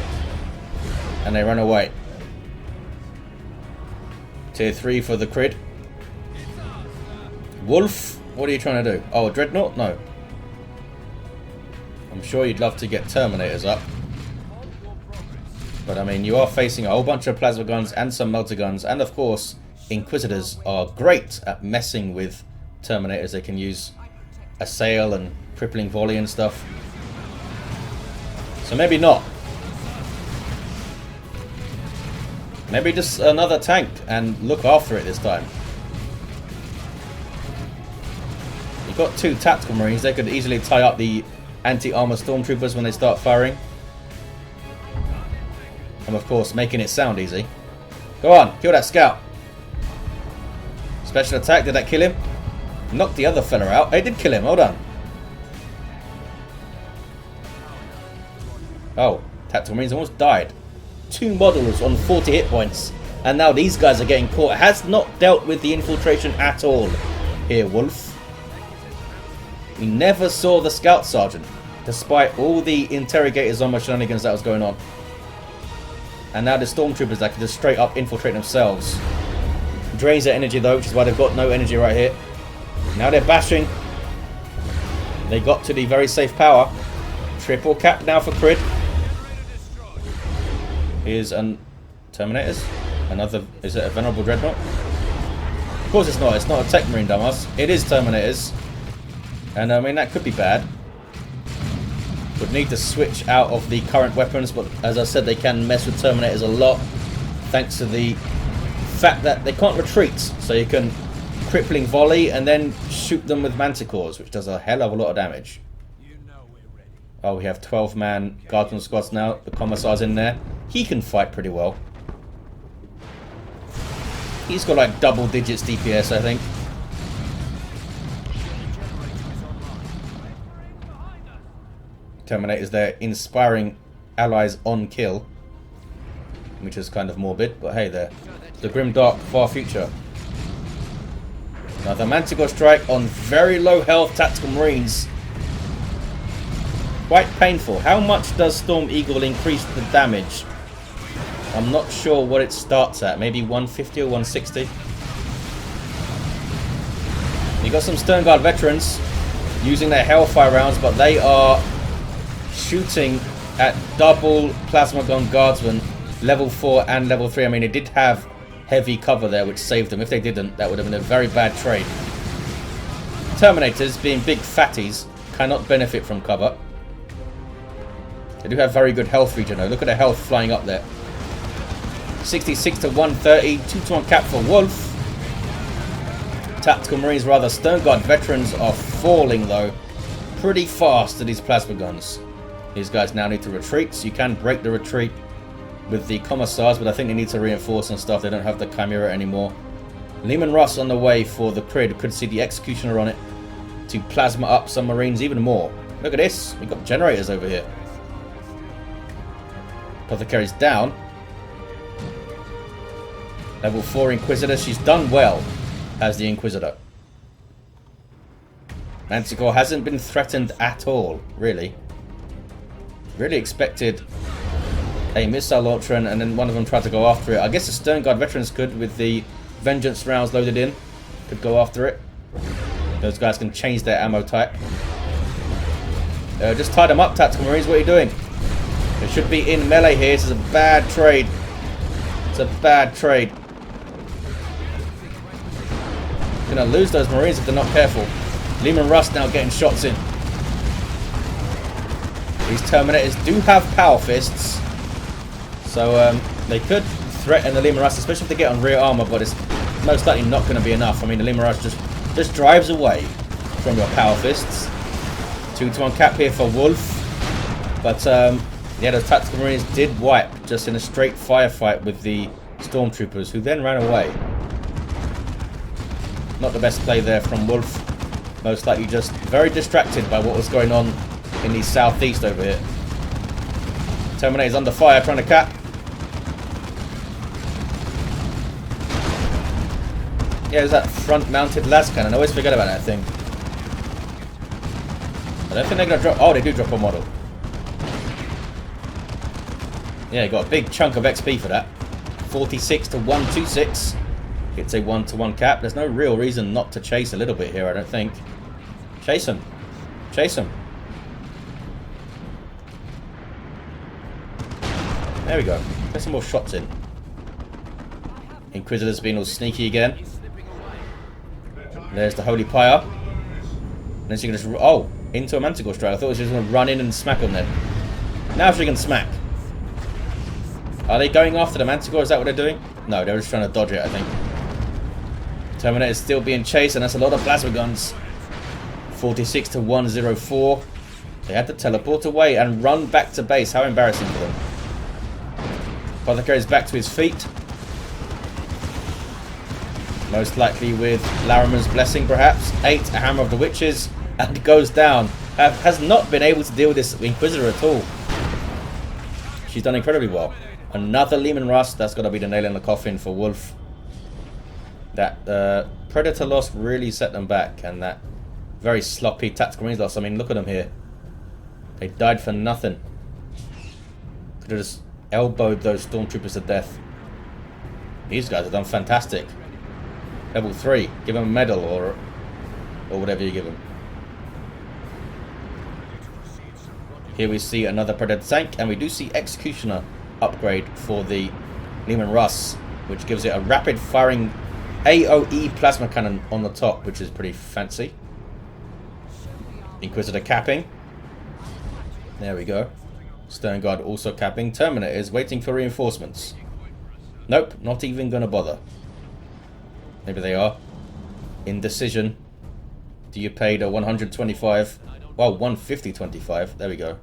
A: And they run away. Tier 3 for the Crid. Wolf, what are you trying to do? Oh, a Dreadnought? No. I'm sure you'd love to get Terminators up. But I mean, you are facing a whole bunch of plasma guns and some melter guns. And of course, Inquisitors are great at messing with Terminators. They can use Assail and Crippling Volley and stuff. So maybe not. Maybe just another tank and look after it this time. You've got 2 tactical marines. They could easily tie up the anti-armor stormtroopers when they start firing. And of course, making it sound easy. Go on, kill that scout. Special attack, did that kill him? Knocked the other fella out. It did kill him, hold on. Oh, tactical marines almost died. 2 models on 40 hit points. And now these guys are getting caught. Has not dealt with the infiltration at all. Here, Wolf. We never saw the scout sergeant, despite all the interrogators on my shenanigans that was going on. And now the stormtroopers that can just straight up infiltrate themselves. Drains their energy though, which is why they've got no energy right here. Now they're bashing. They got to the very safe power. Triple cap now for Crid. Here's an Terminators. Another, is it a Venerable Dreadnought? Of course it's not. It's not a Tech Marine, dumbass. It is Terminators. And I mean, that could be bad. Would need to switch out of the current weapons, but as I said, they can mess with Terminators a lot. Thanks to the fact that they can't retreat. So you can crippling volley and then shoot them with Manticores, which does a hell of a lot of damage. Oh, we have 12-man Guardsman squads now. The Commissar's in there. He can fight pretty well. He's got like double digits DPS, I think. Terminators there, inspiring allies on kill. Which is kind of morbid, but hey, they're the grim dark far future. Another Manticore strike on very low health Tactical Marines. Quite painful. How much does Storm Eagle increase the damage? I'm not sure what it starts at. Maybe 150 or 160. You got some Stern Guard veterans using their Hellfire rounds, but they are shooting at double Plasma Gun Guardsmen, level 4 and level 3. I mean, it did have heavy cover there, which saved them. If they didn't, that would have been a very bad trade. Terminators, being big fatties, cannot benefit from cover. They do have very good health regen though. Look at the health flying up there. 66 to 130, 2-to-1 cap for Wolf. Tactical Marines, rather, Stern Guard veterans are falling though pretty fast to these plasma guns. These guys now need to retreat, so you can break the retreat with the Commissars, but I think they need to reinforce and stuff. They don't have the Chimera anymore. Lehman Russ on the way for the Crid. Could see the Executioner on it to plasma up some Marines even more. Look at this. We've got generators over here. Apothecary's down. Level 4 Inquisitor. She's done well as the Inquisitor. Manticore hasn't been threatened at all, really. Really expected a missile launcher and then one of them tried to go after it. I guess the Stern Guard veterans could, with the Vengeance rounds loaded in, could go after it. Those guys can change their ammo type. Just tie them up, Tactical Marines. What are you doing? They should be in melee here. This is a bad trade. It's a bad trade. You're going to lose those Marines if they're not careful. Lehman Russ now getting shots in. These Terminators do have Power Fists. So they could threaten the Lehman Russ, especially if they get on rear armor, but it's most likely not going to be enough. I mean, the Lehman Russ just drives away from your Power Fists. 2-to-1 cap here for Wolf. But yeah, the Tactical Marines did wipe just in a straight firefight with the Stormtroopers, who then ran away. Not the best play there from Wolf. Most likely just very distracted by what was going on in the southeast over here. Terminator's under fire, trying to cap. Yeah, there's that front-mounted las cannon. I always forget about that thing. I don't think they're going to drop... Oh, they do drop a model. Yeah, got a big chunk of XP for that. 46 to 126. It's a 1-to-1 cap. There's no real reason not to chase a little bit here, I don't think. Chase him. Chase him. There we go. Get some more shots in. Inquisitor's being all sneaky again. There's the Holy Pyre. And then she can just... Oh, into a Manticore strike. I thought she was going to run in and smack them then. Now she can smack. Are they going after the Manticore? Is that what they're doing? No, they're just trying to dodge it, I think. Terminator is still being chased, and that's a lot of plasma guns. 46 to 104. They had to teleport away and run back to base. How embarrassing for them. Apothecary is back to his feet. Most likely with Larimer's Blessing, perhaps. 8, a Hammer of the Witches, and goes down. Has not been able to deal with this Inquisitor at all. She's done incredibly well. Another Lehman Russ. That's got to be the nail in the coffin for Wolf. That Predator loss really set them back, and that very sloppy Tactical Marines loss. I mean, look at them here. They died for nothing. Could have just elbowed those Stormtroopers to death. These guys have done fantastic. Level 3. Give them a medal or whatever you give them. Here we see another Predator tank, and we do see Executioner upgrade for the Lehman Russ, which gives it a rapid firing AOE plasma cannon on the top, which is pretty fancy. Inquisitor capping. There we go. Stern Guard also capping. Terminator is waiting for reinforcements. Nope, not even gonna bother. Maybe they are. Indecision. Do you pay the 125? Well, 150.25. There we go.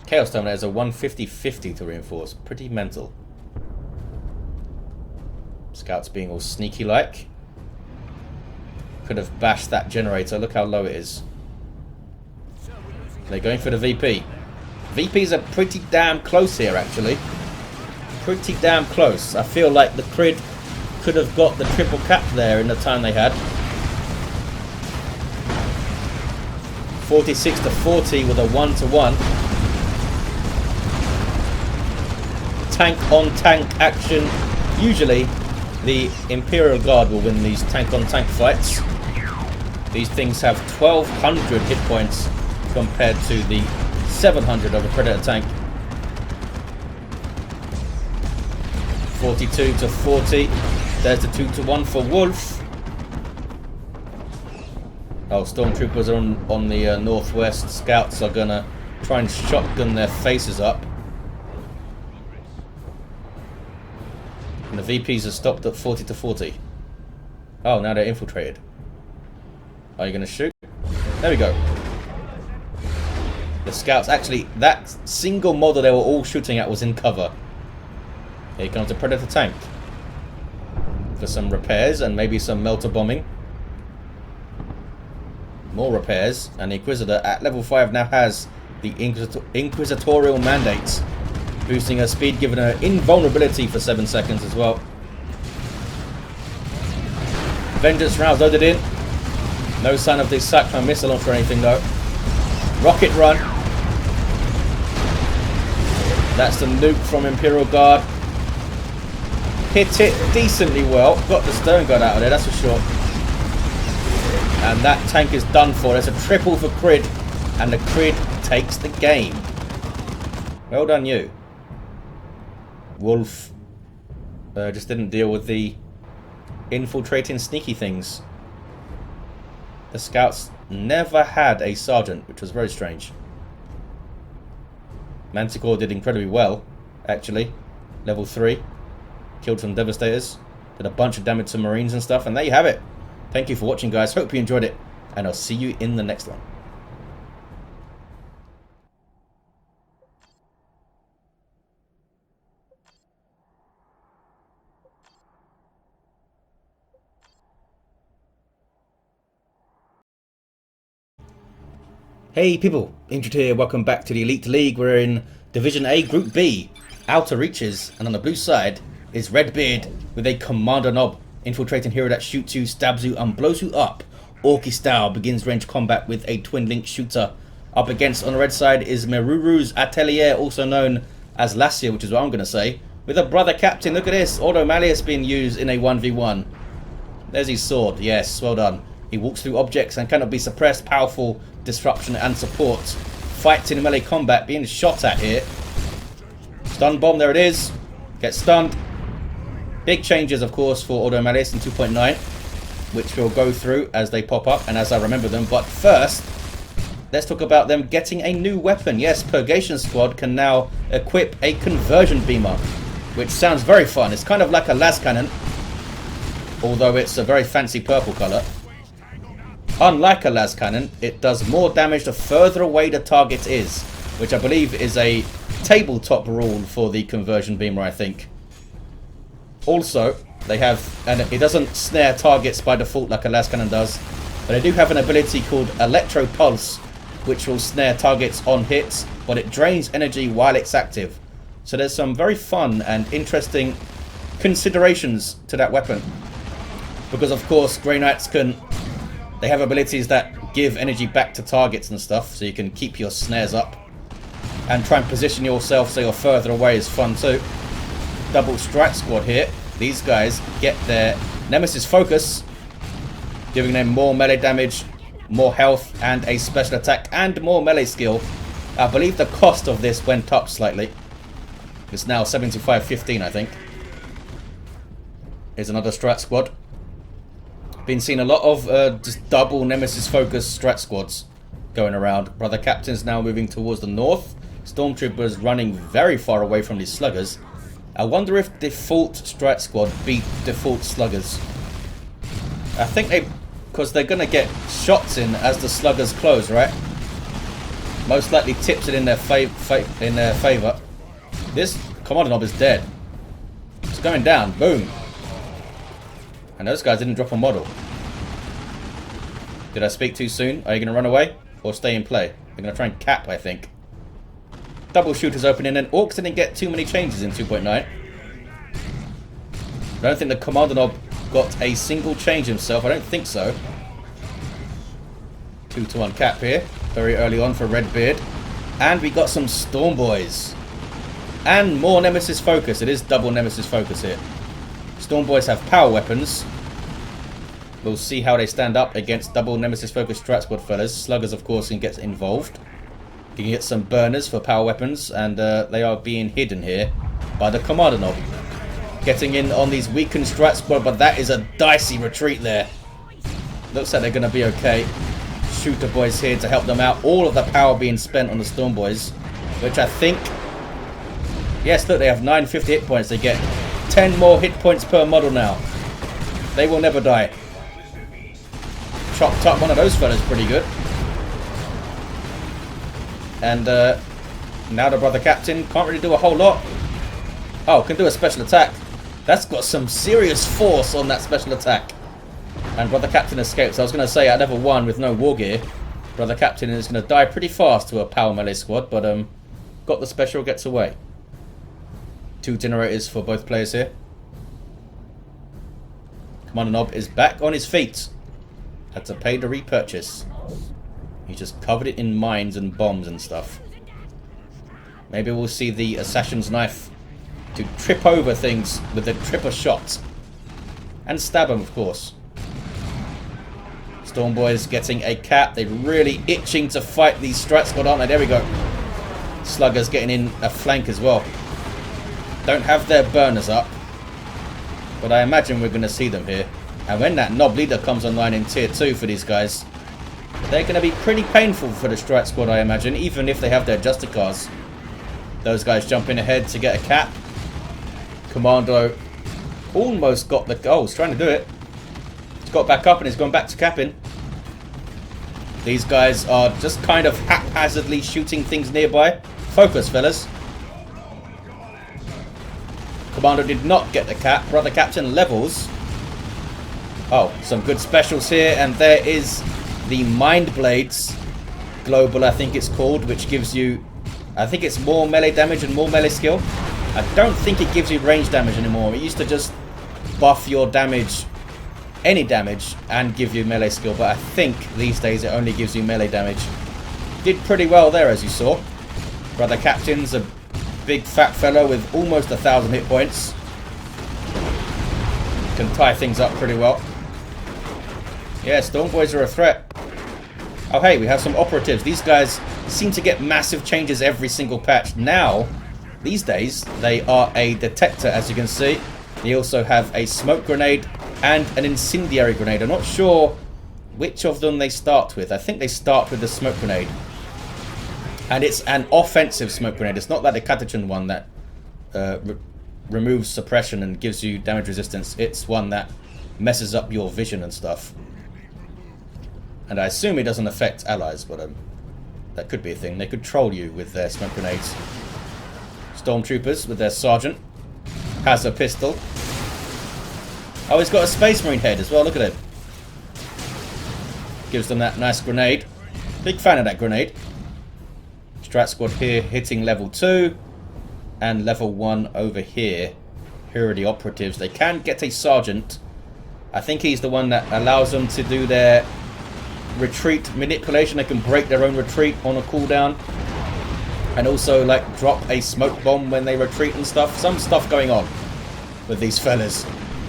A: Chaos Terminator is a 150.50 to reinforce. Pretty mental. Scouts being all sneaky like. Could have bashed that generator. Look how low it is. They're going for the VP. VPs are pretty damn close here, actually. Pretty damn close. I feel like the Crid could have got the triple cap there in the time they had. 46 to 40 with a 1-to-1. Tank on tank action. Usually the Imperial Guard will win these tank on tank fights. These things have 1200 hit points compared to the 700 of a Predator tank. 42 to 40. There's the 2-to-1 for Wolf. Oh, Stormtroopers are on the northwest. Scouts are gonna try and shotgun their faces up. And the VPs are stopped at 40 to 40. Oh, now they're infiltrated. Are you gonna shoot? There we go. The scouts, actually, that single model they were all shooting at was in cover. Here comes the Predator tank. For some repairs and maybe some melter bombing. More repairs, and the Inquisitor at level 5 now has the Inquisitorial Mandates, boosting her speed, giving her invulnerability for 7 seconds as well. Vengeance rounds loaded in. No sign of the Cyclone missile launch or anything though. Rocket run. That's the nuke from Imperial Guard. Hit it decently well. Got the Stern Guard out of there, that's for sure. And that tank is done for. There's a triple for Crid. And the Crid takes the game. Well done you. Wolf just didn't deal with the infiltrating sneaky things. The scouts never had a sergeant, which was very strange. Manticore did incredibly well, actually. Level 3. Killed some Devastators. Did a bunch of damage to Marines and stuff. And there you have it. Thank you for watching, guys. Hope you enjoyed it. And I'll see you in the next one. Hey people, Indrid here. Welcome back to the Elite League. We're in Division A, Group B, Outer Reaches. And on the blue side is Redbeard with a Commander Knob. Infiltrating hero that shoots you, stabs you, and blows you up. Orky style, begins range combat with a twin link shooter. Up against on the red side is Meruru's Atelier, also known as Lassia, which is what I'm going to say. With a brother captain, look at this. Auto Malleus being used in a 1v1. There's his sword, yes, well done. He walks through objects and cannot be suppressed. Powerful disruption and support. Fights in melee combat, being shot at here. Stun bomb, there it is. Gets stunned. Big changes, of course, for Auto Malleus in 2.9, which we'll go through as they pop up and as I remember them. But first, let's talk about them getting a new weapon. Yes, Purgation Squad can now equip a conversion beamer, which sounds very fun. It's kind of like a las cannon, although it's a very fancy purple colour. Unlike a las cannon, it does more damage the further away the target is, which I believe is a tabletop rule for the conversion beamer, I think. Also, they have, and it doesn't snare targets by default like a las cannon does, but they do have an ability called Electro Pulse, which will snare targets on hits, but it drains energy while it's active. So there's some very fun and interesting considerations to that weapon. Because of course, Grey Knights they have abilities that give energy back to targets and stuff, so you can keep your snares up. And try and position yourself so you're further away is fun too. Double strike squad here. These guys get their Nemesis focus, giving them more melee damage more health and a special attack and more melee skill. I believe the cost of this went up slightly. It's now 75.15, I think. Here's another strat squad. Been seeing a lot of just double Nemesis focused strat squads going around. Brother Captain's now moving towards the north. Stormtroopers running very far away from these sluggers. I wonder if default strat squad beat default sluggers. I think they... because they're going to get shots in as the sluggers close, right? Most likely tips it in their favour. This Commander Knob is dead. It's going down. Boom. And those guys didn't drop a model. Did I speak too soon? Are you going to run away? Or stay in play? They're going to try and cap, I think. Double shooters opening, and Orcs didn't get too many changes in 2.9. I don't think the Commander Knob got a single change himself. I don't think so. 2-1 cap here. Very early on for Redbeard. And we got some Storm Boys. And more Nemesis focus. It is double Nemesis focus here. Storm Boys have power weapons. We'll see how they stand up against double Nemesis focus strat squad fellas. Sluggers, of course, can get involved. You can get some burners for power weapons. And they are being hidden here by the Commander Knob. Getting in on these weakened strat squad, but that is a dicey retreat there. Looks like they're going to be okay. Shooter Boys here to help them out. All of the power being spent on the Storm Boys, which I think... yes, look, they have 950 hit points. They get 10 more hit points per model now. They will never die. Chopped up one of those fellas pretty good. And now the Brother Captain can't really do a whole lot. Oh, can do a special attack. That's got some serious force on that special attack. And Brother Captain escapes. I was going to say at level 1 with no war gear, Brother Captain is going to die pretty fast to a power melee squad, but got the special, gets away. 2 generators for both players here. Commander Knob is back on his feet. Had to pay the repurchase. He just covered it in mines and bombs and stuff. Maybe we'll see the Assassin's Knife to trip over things with the tripper shot. And stab them, of course. Storm Boys getting a cap. They're really itching to fight these strat squad, aren't they? There we go. Sluggers getting in a flank as well. Don't have their burners up, but I imagine we're going to see them here. And when that Knob Leader comes online in tier 2 for these guys, they're going to be pretty painful for the strat squad, I imagine, even if they have their Justicars. Those guys jumping ahead to get a cap. Commando almost got the... oh, he's trying to do it. He's got back up and he's gone back to capping. These guys are just kind of haphazardly shooting things nearby. Focus, fellas. Commando did not get the cap. Brother Captain levels. Oh, some good specials here. And there is the Mind Blades Global, I think it's called, which gives you... I think it's more melee damage and more melee skill. I don't think it gives you range damage anymore. It used to just buff your damage, any damage, and give you melee skill. But I think these days it only gives you melee damage. Did pretty well there, as you saw. Brother Captain's a big fat fellow with almost 1,000 hit points. Can tie things up pretty well. Yeah, Storm Boys are a threat. Oh hey, we have some operatives. These guys seem to get massive changes every single patch. Now, these days, they are a detector, as you can see. They also have a smoke grenade and an incendiary grenade. I'm not sure which of them they start with. I think they start with the smoke grenade. And it's an offensive smoke grenade. It's not like the Catachan one that removes suppression and gives you damage resistance. It's one that messes up your vision and stuff. And I assume it doesn't affect allies, but that could be a thing. They could troll you with their smoke grenades. Stormtroopers with their sergeant. Has a pistol. Oh, he's got a Space Marine head as well. Look at him. Gives them that nice grenade. Big fan of that grenade. Strat squad here hitting level 2. And level 1 over here. Here are the operatives. They can get a sergeant. I think he's the one that allows them to do their retreat manipulation. They can break their own retreat on a cooldown. And also, like, drop a smoke bomb when they retreat and stuff. Some stuff going on with these fellas.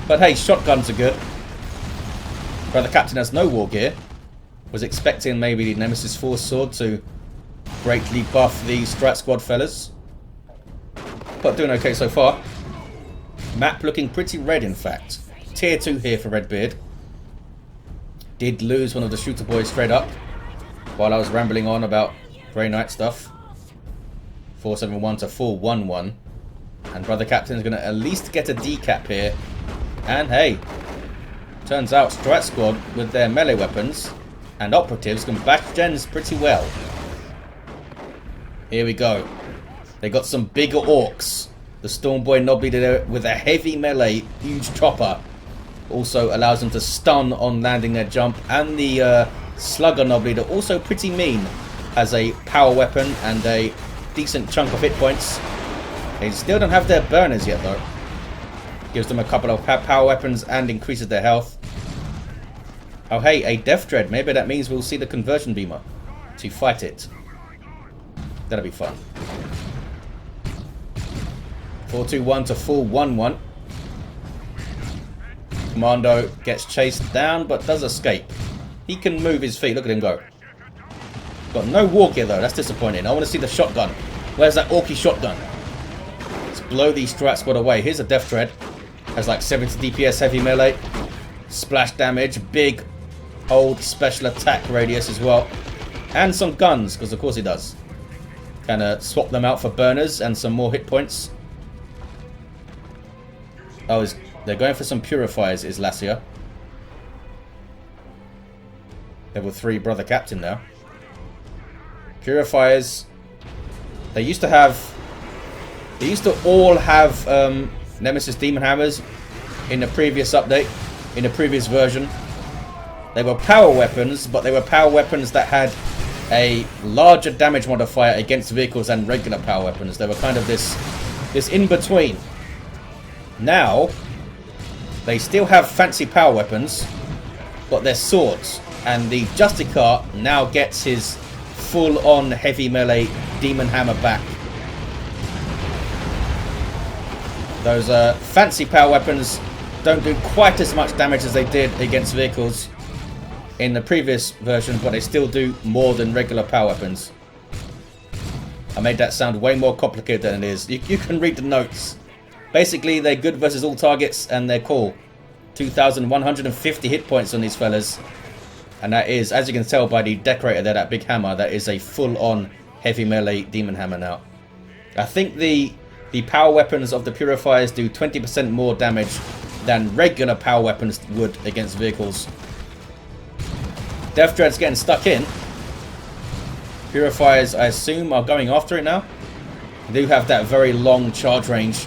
A: But hey, shotguns are good. Brother Captain has no war gear. Was expecting maybe the Nemesis Force Sword to greatly buff the Strat Squad fellas. But doing okay so far. Map looking pretty red, in fact. Tier 2 here for Redbeard. Did lose one of the shooter boys straight up while I was rambling on about Grey Knight stuff. 471 to 411. And Brother Captain is going to at least get a decap here. And hey, turns out Strat Squad with their melee weapons and operatives can bash gens pretty well. Here we go. They got some bigger orcs. The Stormboy Nobleader with a heavy melee, huge chopper. Also allows them to stun on landing their jump. And the Slugger Nobleader, also pretty mean. Has a power weapon and a decent chunk of hit points. They still don't have their burners yet though. Gives them a couple of power weapons and increases their health. Oh hey, a Death Dread. Maybe that means we'll see the conversion beamer to fight it. That'll be fun. 421 to 411. Commando gets chased down but does escape. He can move his feet. Look at him go. Got no walk here though. That's disappointing. I want to see the shotgun. Where's that orky shotgun? Let's blow these Strat Squad away. Here's a Death Dread. Has like 70 DPS heavy melee. Splash damage. Big old special attack radius as well. And some guns, because of course he does. Kind of swap them out for burners and some more hit points. Oh, they're going for some purifiers, is Lassia. Level 3 Brother Captain now. Purifiers. They used to all have Nemesis Demon Hammers in the previous update, in the previous version. They were power weapons, but they were power weapons that had a larger damage modifier against vehicles than regular power weapons. They were kind of this in-between. Now, they still have fancy power weapons, but they're swords. And the Justicar now gets his full-on heavy melee Demon Hammer back. Those fancy power weapons don't do quite as much damage as they did against vehicles in the previous version, but they still do more than regular power weapons. I made that sound way more complicated than it is. You can read the notes. Basically, they're good versus all targets, and they're cool. 2,150 hit points on these fellas. And that is, as you can tell by the decorator there, that big hammer, that is a full-on heavy melee Demon Hammer now. I think the power weapons of the Purifiers do 20% more damage than regular power weapons would against vehicles. Death Dread's getting stuck in. Purifiers, I assume, are going after it now. They do have that very long charge range.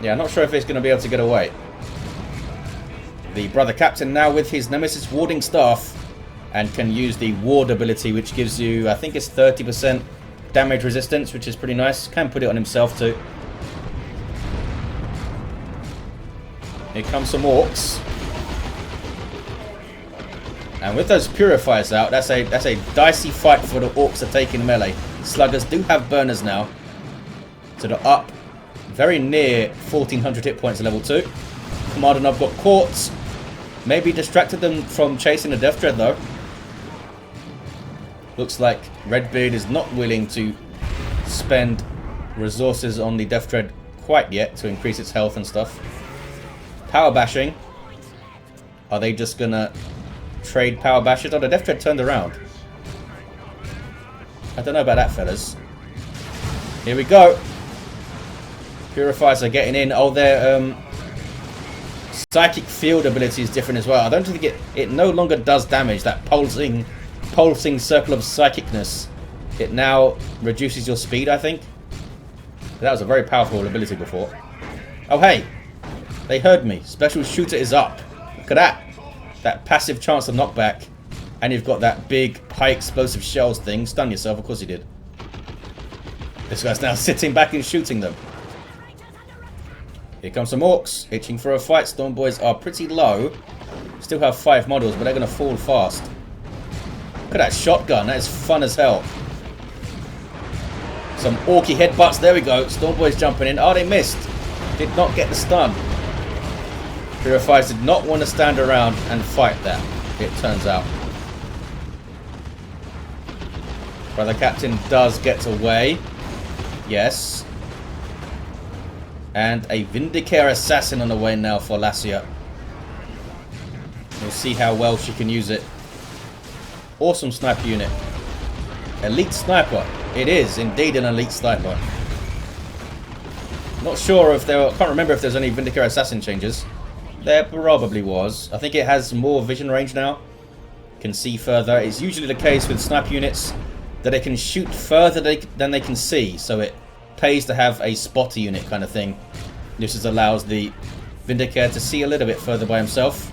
A: Yeah, I'm not sure if it's going to be able to get away. The Brother Captain now with his Nemesis Warding Staff and can use the Ward ability, which gives you, I think it's 30% damage resistance, which is pretty nice. Can put it on himself too. Here come some orcs. And with those Purifiers out, that's a dicey fight for the orcs to take in melee. Sluggers do have burners now. So they're up very near 1,400 hit points at level 2. Commander Nob got caught. Maybe distracted them from chasing the Death Dread though. Looks like Redbeard is not willing to spend resources on the Death Dread quite yet to increase its health and stuff. Power bashing. Are they just gonna trade power bashes? Oh, the Death Dread turned around. I don't know about that, fellas. Here we go. Purifiers are getting in. Oh, their psychic field ability is different as well. I don't think it no longer does damage. That pulsing circle of psychicness. It now reduces your speed, I think. That was a very powerful ability before. Oh, hey. They heard me. Special shooter is up. Look at that. That passive chance of knockback. And you've got that big high explosive shells thing. Stun yourself. Of course you did. This guy's now sitting back and shooting them. Here comes some orcs. Itching for a fight. Storm Boys are pretty low. Still have 5 models, but they're going to fall fast. Look at that shotgun. That is fun as hell. Some orky headbutts. There we go. Storm Boys jumping in. Oh, they missed. Did not get the stun. Purifiers did not want to stand around and fight that, it turns out. Brother Captain does get away. Yes. And a Vindicare Assassin on the way now for Lassia. We'll see how well she can use it. Awesome sniper unit. Elite sniper. It is indeed an elite sniper. Not sure if there were, I can't remember if there's any Vindicare Assassin changes. There probably was. I think it has more vision range now. Can see further. It's usually the case with sniper units that they can shoot further than they can see. So it pays to have a spotter unit kind of thing. This just allows the Vindicare to see a little bit further by himself.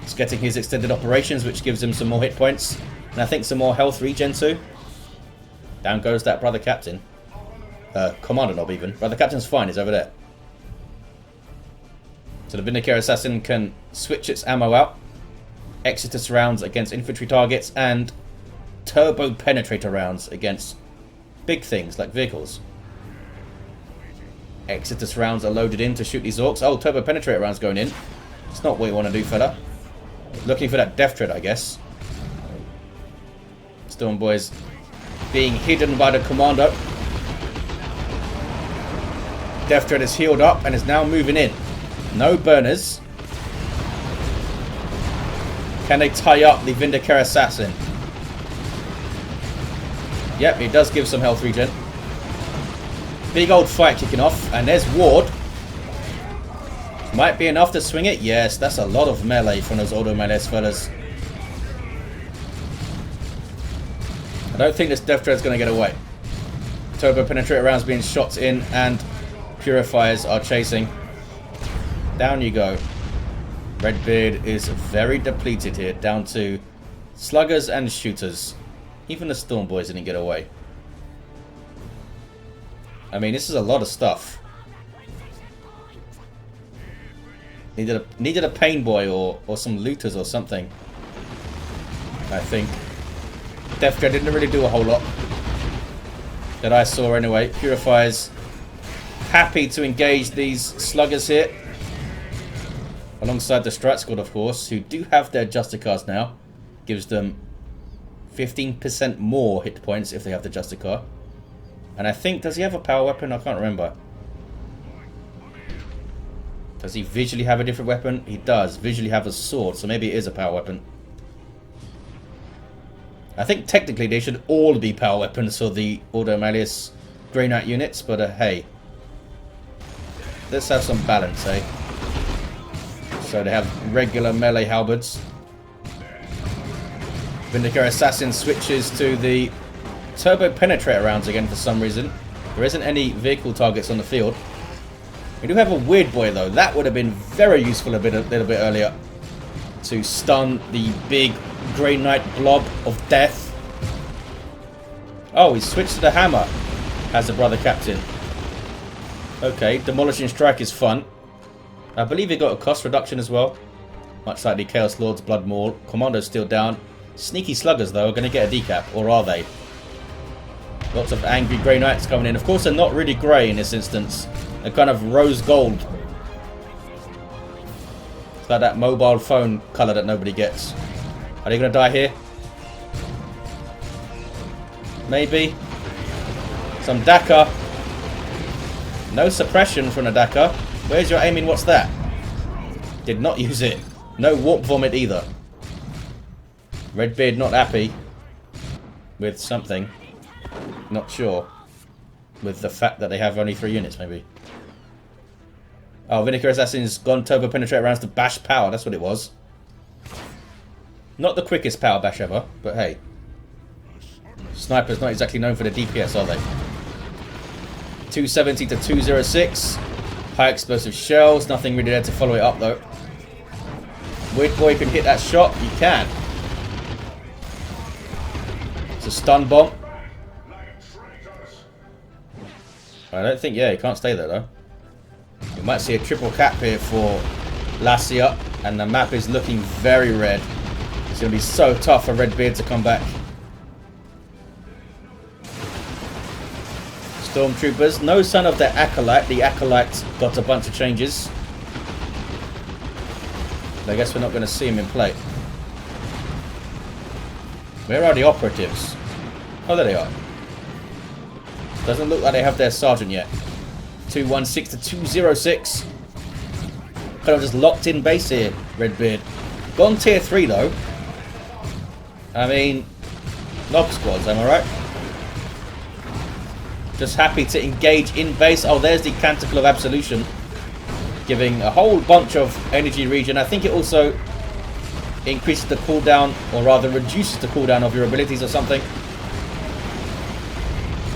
A: He's getting his extended operations, which gives him some more hit points. And I think some more health regen too. Down goes that Brother Captain. Commander Knob even. Brother Captain's fine, he's over there. So the Vindicare Assassin can switch its ammo out. Exitus rounds against infantry targets. And turbo penetrator rounds against big things like vehicles. Exitus rounds are loaded in to shoot these orcs. Oh, turbo penetrator rounds going in. It's not what you want to do, fella. Looking for that death tread, I guess. Storm Boys being hidden by the commander. Death Tread is healed up and is now moving in. No burners. Can they tie up the Vindicare Assassin? Yep, it does give some health regen. Big old fight kicking off. And there's Ward. Might be enough to swing it. Yes, that's a lot of melee from those auto melees, fellas. I don't think this Death Tread's going to get away. Turbo penetrator rounds being shot in and Purifiers are chasing. Down you go. Redbeard is very depleted here, down to sluggers and shooters. Even the Storm Boys didn't get away. I mean, this is a lot of stuff. Needed a pain boy or some looters or something. I think. Death Dread didn't really do a whole lot. That I saw anyway. Purifiers happy to engage these sluggers here. Alongside the Strat Squad, of course, who do have their Justicars now. Gives them 15% more hit points if they have the Justicar. And I think, does he have a power weapon? I can't remember. Does he visually have a different weapon? He does visually have a sword, so maybe it is a power weapon. I think technically they should all be power weapons for the Auto Malleus Dreadnought units, but hey. Let's have some balance, eh? So they have regular melee halberds. Vindicare Assassin switches to the turbo penetrator rounds again for some reason. There isn't any vehicle targets on the field. We do have a weird boy though. That would have been very useful a little bit earlier to stun the big Grey Knight blob of death. Oh, he switched to the hammer as the Brother Captain. Okay, Demolishing Strike is fun. I believe he got a cost reduction as well. Much like the Chaos Lord's Blood Maul. Commando's still down. Sneaky Sluggers though are going to get a decap, or are they? Lots of angry Grey Knights coming in. Of course they're not really grey in this instance. They're kind of rose gold. It's like that mobile phone colour that nobody gets. Are they going to die here? Maybe. Some Dakar. No suppression from the Dakar. Where's your aiming? What's that? Did not use it. No Warp Vomit either. Redbeard not happy with something. Not sure. With the fact that they have only 3 units, maybe. Oh, Vindicare Assassin's gone turbo penetrate rounds to bash power. That's what it was. Not the quickest power bash ever, but hey. Snipers not exactly known for the DPS, are they? 270 to 206. High explosive shells. Nothing really there to follow it up, though. Weird Boy can hit that shot. You can. It's a stun bomb. I don't think, yeah, he can't stay there, though. We might see a triple cap here for Lassia, and the map is looking very red. It's going to be so tough for Redbeard to come back. Stormtroopers, no sign of their Acolyte. The Acolyte got a bunch of changes. I guess we're not going to see him in play. Where are the operatives? Oh, there they are. Doesn't look like they have their sergeant yet. 216 to 206. Kind of just locked in base here, Redbeard. Gone tier 3 though. I mean, knob squads, am I right? Just happy to engage in base. Oh, there's the Canticle of Absolution. Giving a whole bunch of energy regen. I think it also increases the cooldown, or rather reduces the cooldown of your abilities or something.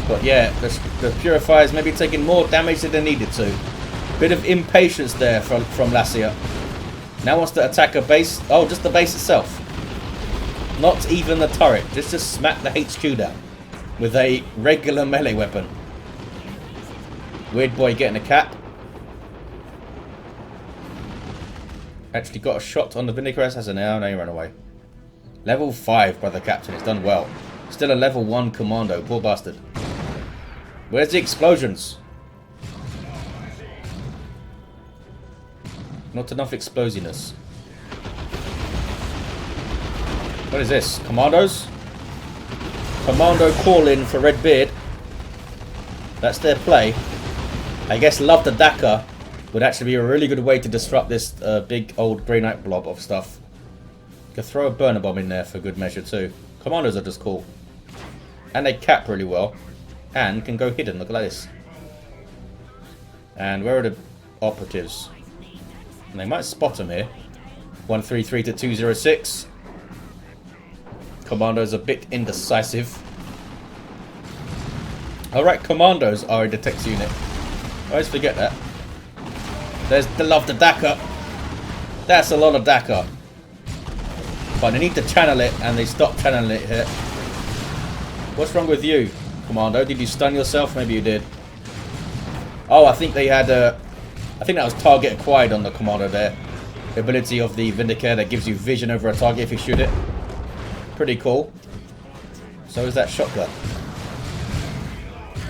A: But yeah, the Purifiers maybe taking more damage than they needed to. Bit of impatience there from Lassia. Now wants to attack a base. Oh, just the base itself. Not even the turret. Just smack the HQ down with a regular melee weapon. Weird boy getting a cap. Actually got a shot on the Vindicator Assassin now. Now you run away. Level 5, brother captain. It's done well. Still a level 1 commando. Poor bastard. Where's the explosions? Not enough explosiveness. What is this? Commandos? Commando call-in for Redbeard. That's their play. I guess Love the Dakar would actually be a really good way to disrupt this big old Grey Knight blob of stuff. Could throw a burner bomb in there for good measure too. Commandos are just cool. And they cap really well. And can go hidden. Look at this. And where are the operatives? And they might spot them here. 133 to 206. Commandos a bit indecisive. Alright, commandos are a detect unit. I always forget that. There's the Love the Dakar. That's a lot of Dakar. But they need to channel it, and they stop channeling it here. What's wrong with you, Commando? Did you stun yourself? Maybe you did. Oh, I think they had I think that was target acquired on the Commando there. The ability of the Vindicator that gives you vision over a target if you shoot it. Pretty cool. So is that shotgun.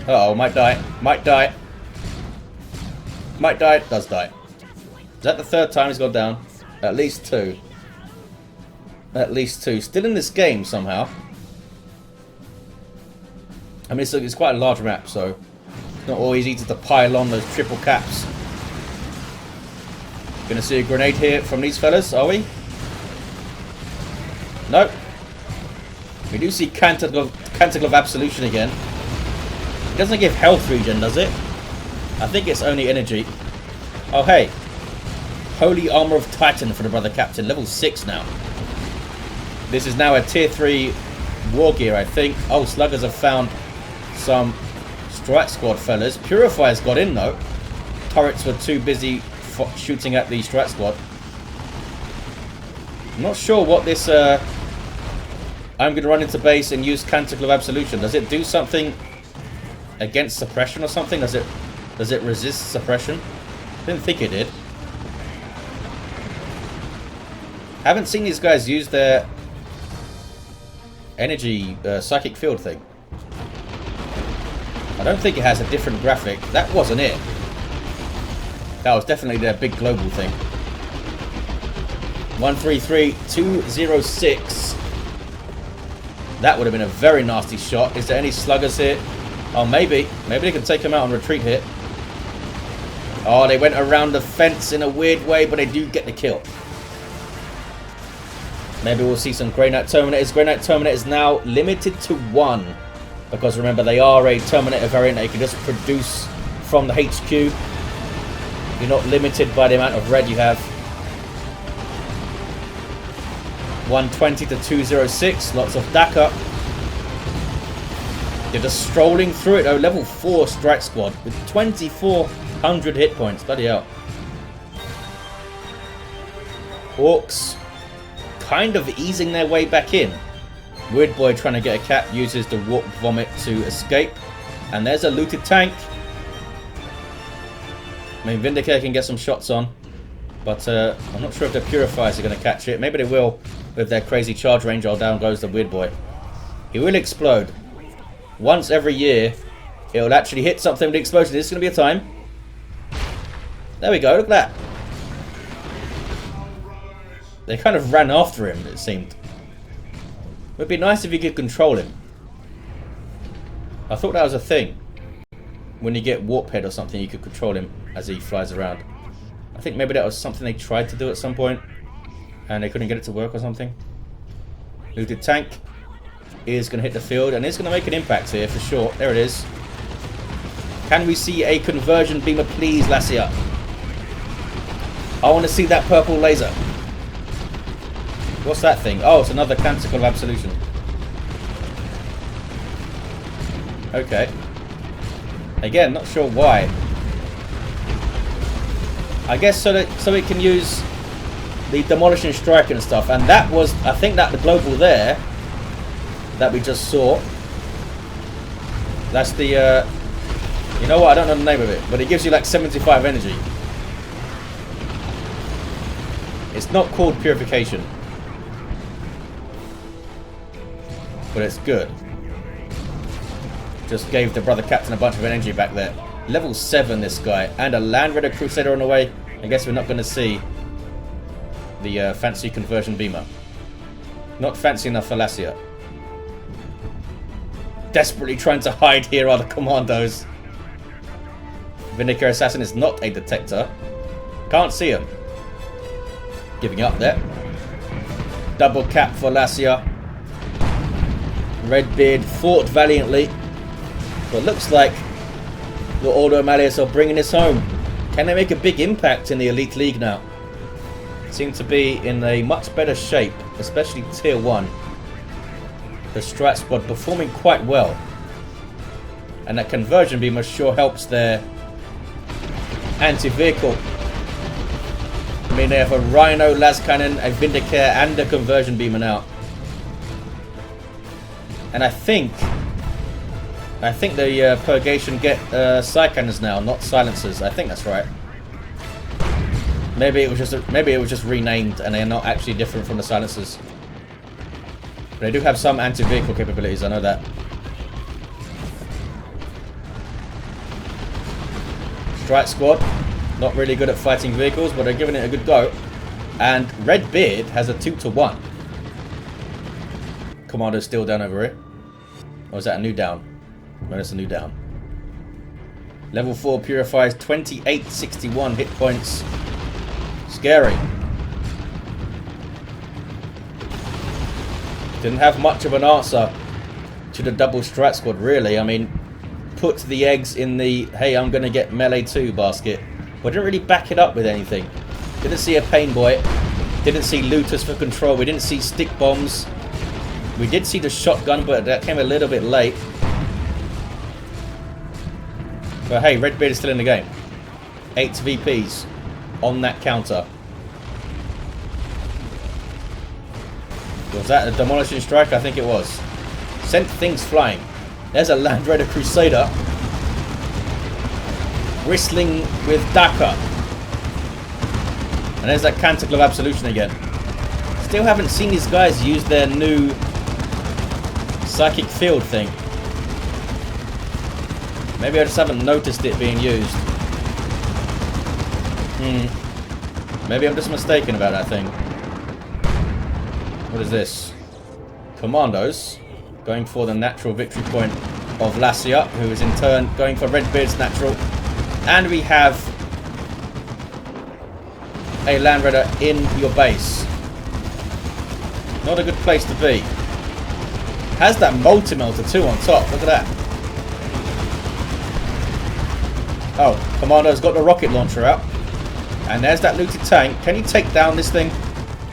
A: Uh-oh, might die. Might die. Might die. Does die. Is that the third time he's gone down? At least 2. At least 2. Still in this game somehow. I mean, it's quite a large map, so it's not always easy to pile on those triple caps. Gonna see a grenade here from these fellas, are we? Nope. We do see Canticle of Absolution again. It doesn't give health regen, does it? I think it's only energy. Oh, hey. Holy Armor of Titan for the brother captain. Level 6 now. This is now a tier 3 war gear, I think. Oh, Sluggers have found some Strike Squad fellas. Purifiers got in, though. Turrets were too busy shooting at the Strike Squad. I'm not sure what this... I'm going to run into base and use Canticle of Absolution. Does it do something against suppression or something? Does it resist suppression? Didn't think it did. Haven't seen these guys use their energy psychic field thing. I don't think it has a different graphic. That wasn't it. That was definitely their big global thing. 133 206. That would have been a very nasty shot. Is there any sluggers here? Oh, maybe. Maybe they can take him out on retreat here. Oh, they went around the fence in a weird way, but they do get the kill. Maybe we'll see some Grey Knight Terminators. Grey Knight Terminators now limited to 1. Because remember, they are a Terminator variant that you can just produce from the HQ. You're not limited by the amount of red you have. 120 to 206. Lots of Dakar. They're just strolling through it. Oh, level 4 Strike Squad with 2,400 hit points. Bloody hell. Orcs kind of easing their way back in. Weird boy trying to get a cap uses the warp vomit to escape. And there's a looted tank. I mean, Vindicator can get some shots on. But I'm not sure if the Purifiers are going to catch it. Maybe they will with their crazy charge range. Oh, down goes the Weird boy. He will explode. Once every year, it will actually hit something with the explosion. This is going to be a time. There we go. Look at that. They kind of ran after him, it seemed. It would be nice if you could control him. I thought that was a thing. When you get Warp Head or something, you could control him as he flies around. I think maybe that was something they tried to do at some point, and they couldn't get it to work or something. Looted tank is going to hit the field, and it's going to make an impact here for sure. There it is. Can we see a conversion beamer, please, Lassia? I want to see that purple laser. What's that thing? Oh, it's another Canticle of Absolution. Okay. Again, not sure why. I guess so it can use the Demolishing Strike and stuff. And that was, I think that the global there that we just saw. That's the, you know what, I don't know the name of it, but it gives you like 75 energy. It's not called Purification, but it's good. Just gave the brother captain a bunch of energy back there. Level 7 this guy, and a Land Raider Crusader on the way. I guess we're not going to see the fancy conversion beamer. Not fancy enough for Lassia. Desperately trying to hide here are the commandos. Vindicator Assassin is not a detector. Can't see him. Giving up there. Double cap for Lassia. Redbeard fought valiantly, but looks like the Ordo Malleus are bringing this home. Can they make a big impact in the Elite League now? Seem to be in a much better shape, especially Tier 1. The Strat Squad performing quite well. And that conversion beamer sure helps their anti-vehicle. I mean, they have a Rhino, las cannon, a Vindicator, and a conversion beamer now. And I think the Purgation get side cannons now, not silencers. I think that's right. Maybe it was just renamed, and they're not actually different from the silencers. But they do have some anti-vehicle capabilities. I know that. Strike Squad, not really good at fighting vehicles, but they're giving it a good go. And Redbeard has a 2-to-1. Commando's still down over here. Or is that a new down? No, that's a new down. Level 4 purifies 2861 hit points. Scary. Didn't have much of an answer to the double Strat Squad, really. I mean, put the eggs in the, hey, I'm going to get melee 2 basket. But didn't really back it up with anything. Didn't see a Pain Boy. Didn't see looters for control. We didn't see stick bombs. We did see the shotgun, but that came a little bit late. But hey, Redbeard is still in the game. 8 VPs on that counter. Was that a Demolishing Strike? I think it was. Sent things flying. There's a Land Raider Crusader. Whistling with Daka. And there's that Canticle of Absolution again. Still haven't seen these guys use their new Psychic Field thing. Maybe I just haven't noticed it being used. Maybe I'm just mistaken about that thing. What is this? Commandos going for the natural victory point of Lassia, who is in turn going for Redbeard's natural. And we have a Land Raider in your base. Not a good place to be. Has that multi-melter too on top. Look at that. Oh, Commando's got the rocket launcher out. And there's that looted tank. Can you take down this thing?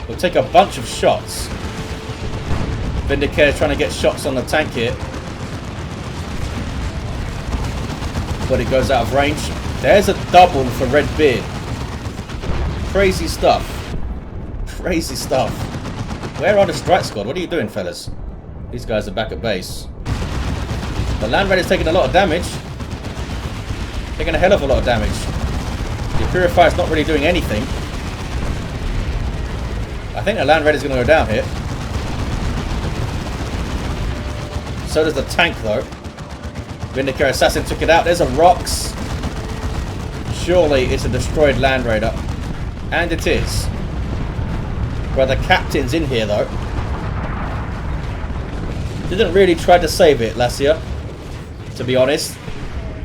A: It'll take a bunch of shots. Vindicator trying to get shots on the tank here. But it goes out of range. There's a double for Redbeard. Crazy stuff. Crazy stuff. Where are the Strike Squad? What are you doing, fellas? These guys are back at base. The Land Raider's taking a lot of damage. Taking a hell of a lot of damage. The Purifier's not really doing anything. I think the Land Raider's going to go down here. So does the tank, though. Vindicator Assassin took it out. There's a Rox. Surely it's a destroyed Land Raider. And it is. Brother Captain's in here, though. Didn't really try to save it, Lassia. To be honest.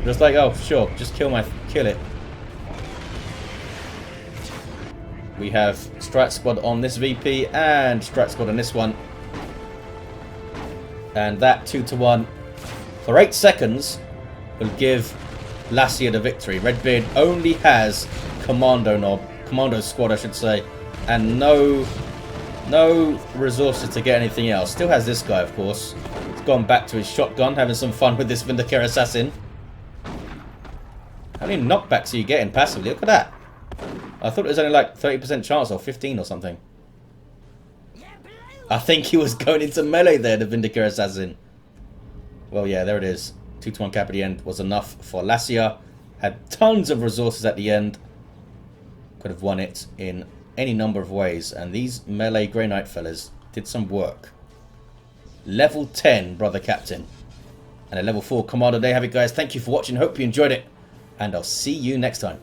A: Just like, oh, sure, just kill it. We have Strat Squad on this VP and Strat Squad on this one. And that 2-to-1 for 8 seconds will give Lassia the victory. Redbeard only has Commando Squad, I should say, and no resources to get anything else. Still has this guy, of course. He's gone back to his shotgun, having some fun with this Vindicare Assassin. How many knockbacks are you getting passively? Look at that. I thought it was only like 30% chance or 15 or something. I think he was going into melee there, the Vindicare Assassin. Well, yeah, there it is. 2-to-1 cap at the end was enough for Lassia. Had tons of resources at the end. Could have won it in any number of ways. And these melee Grey Knight fellas did some work. Level 10, Brother Captain. And a level 4 Commander. There you have it, guys. Thank you for watching. Hope you enjoyed it. And I'll see you next time.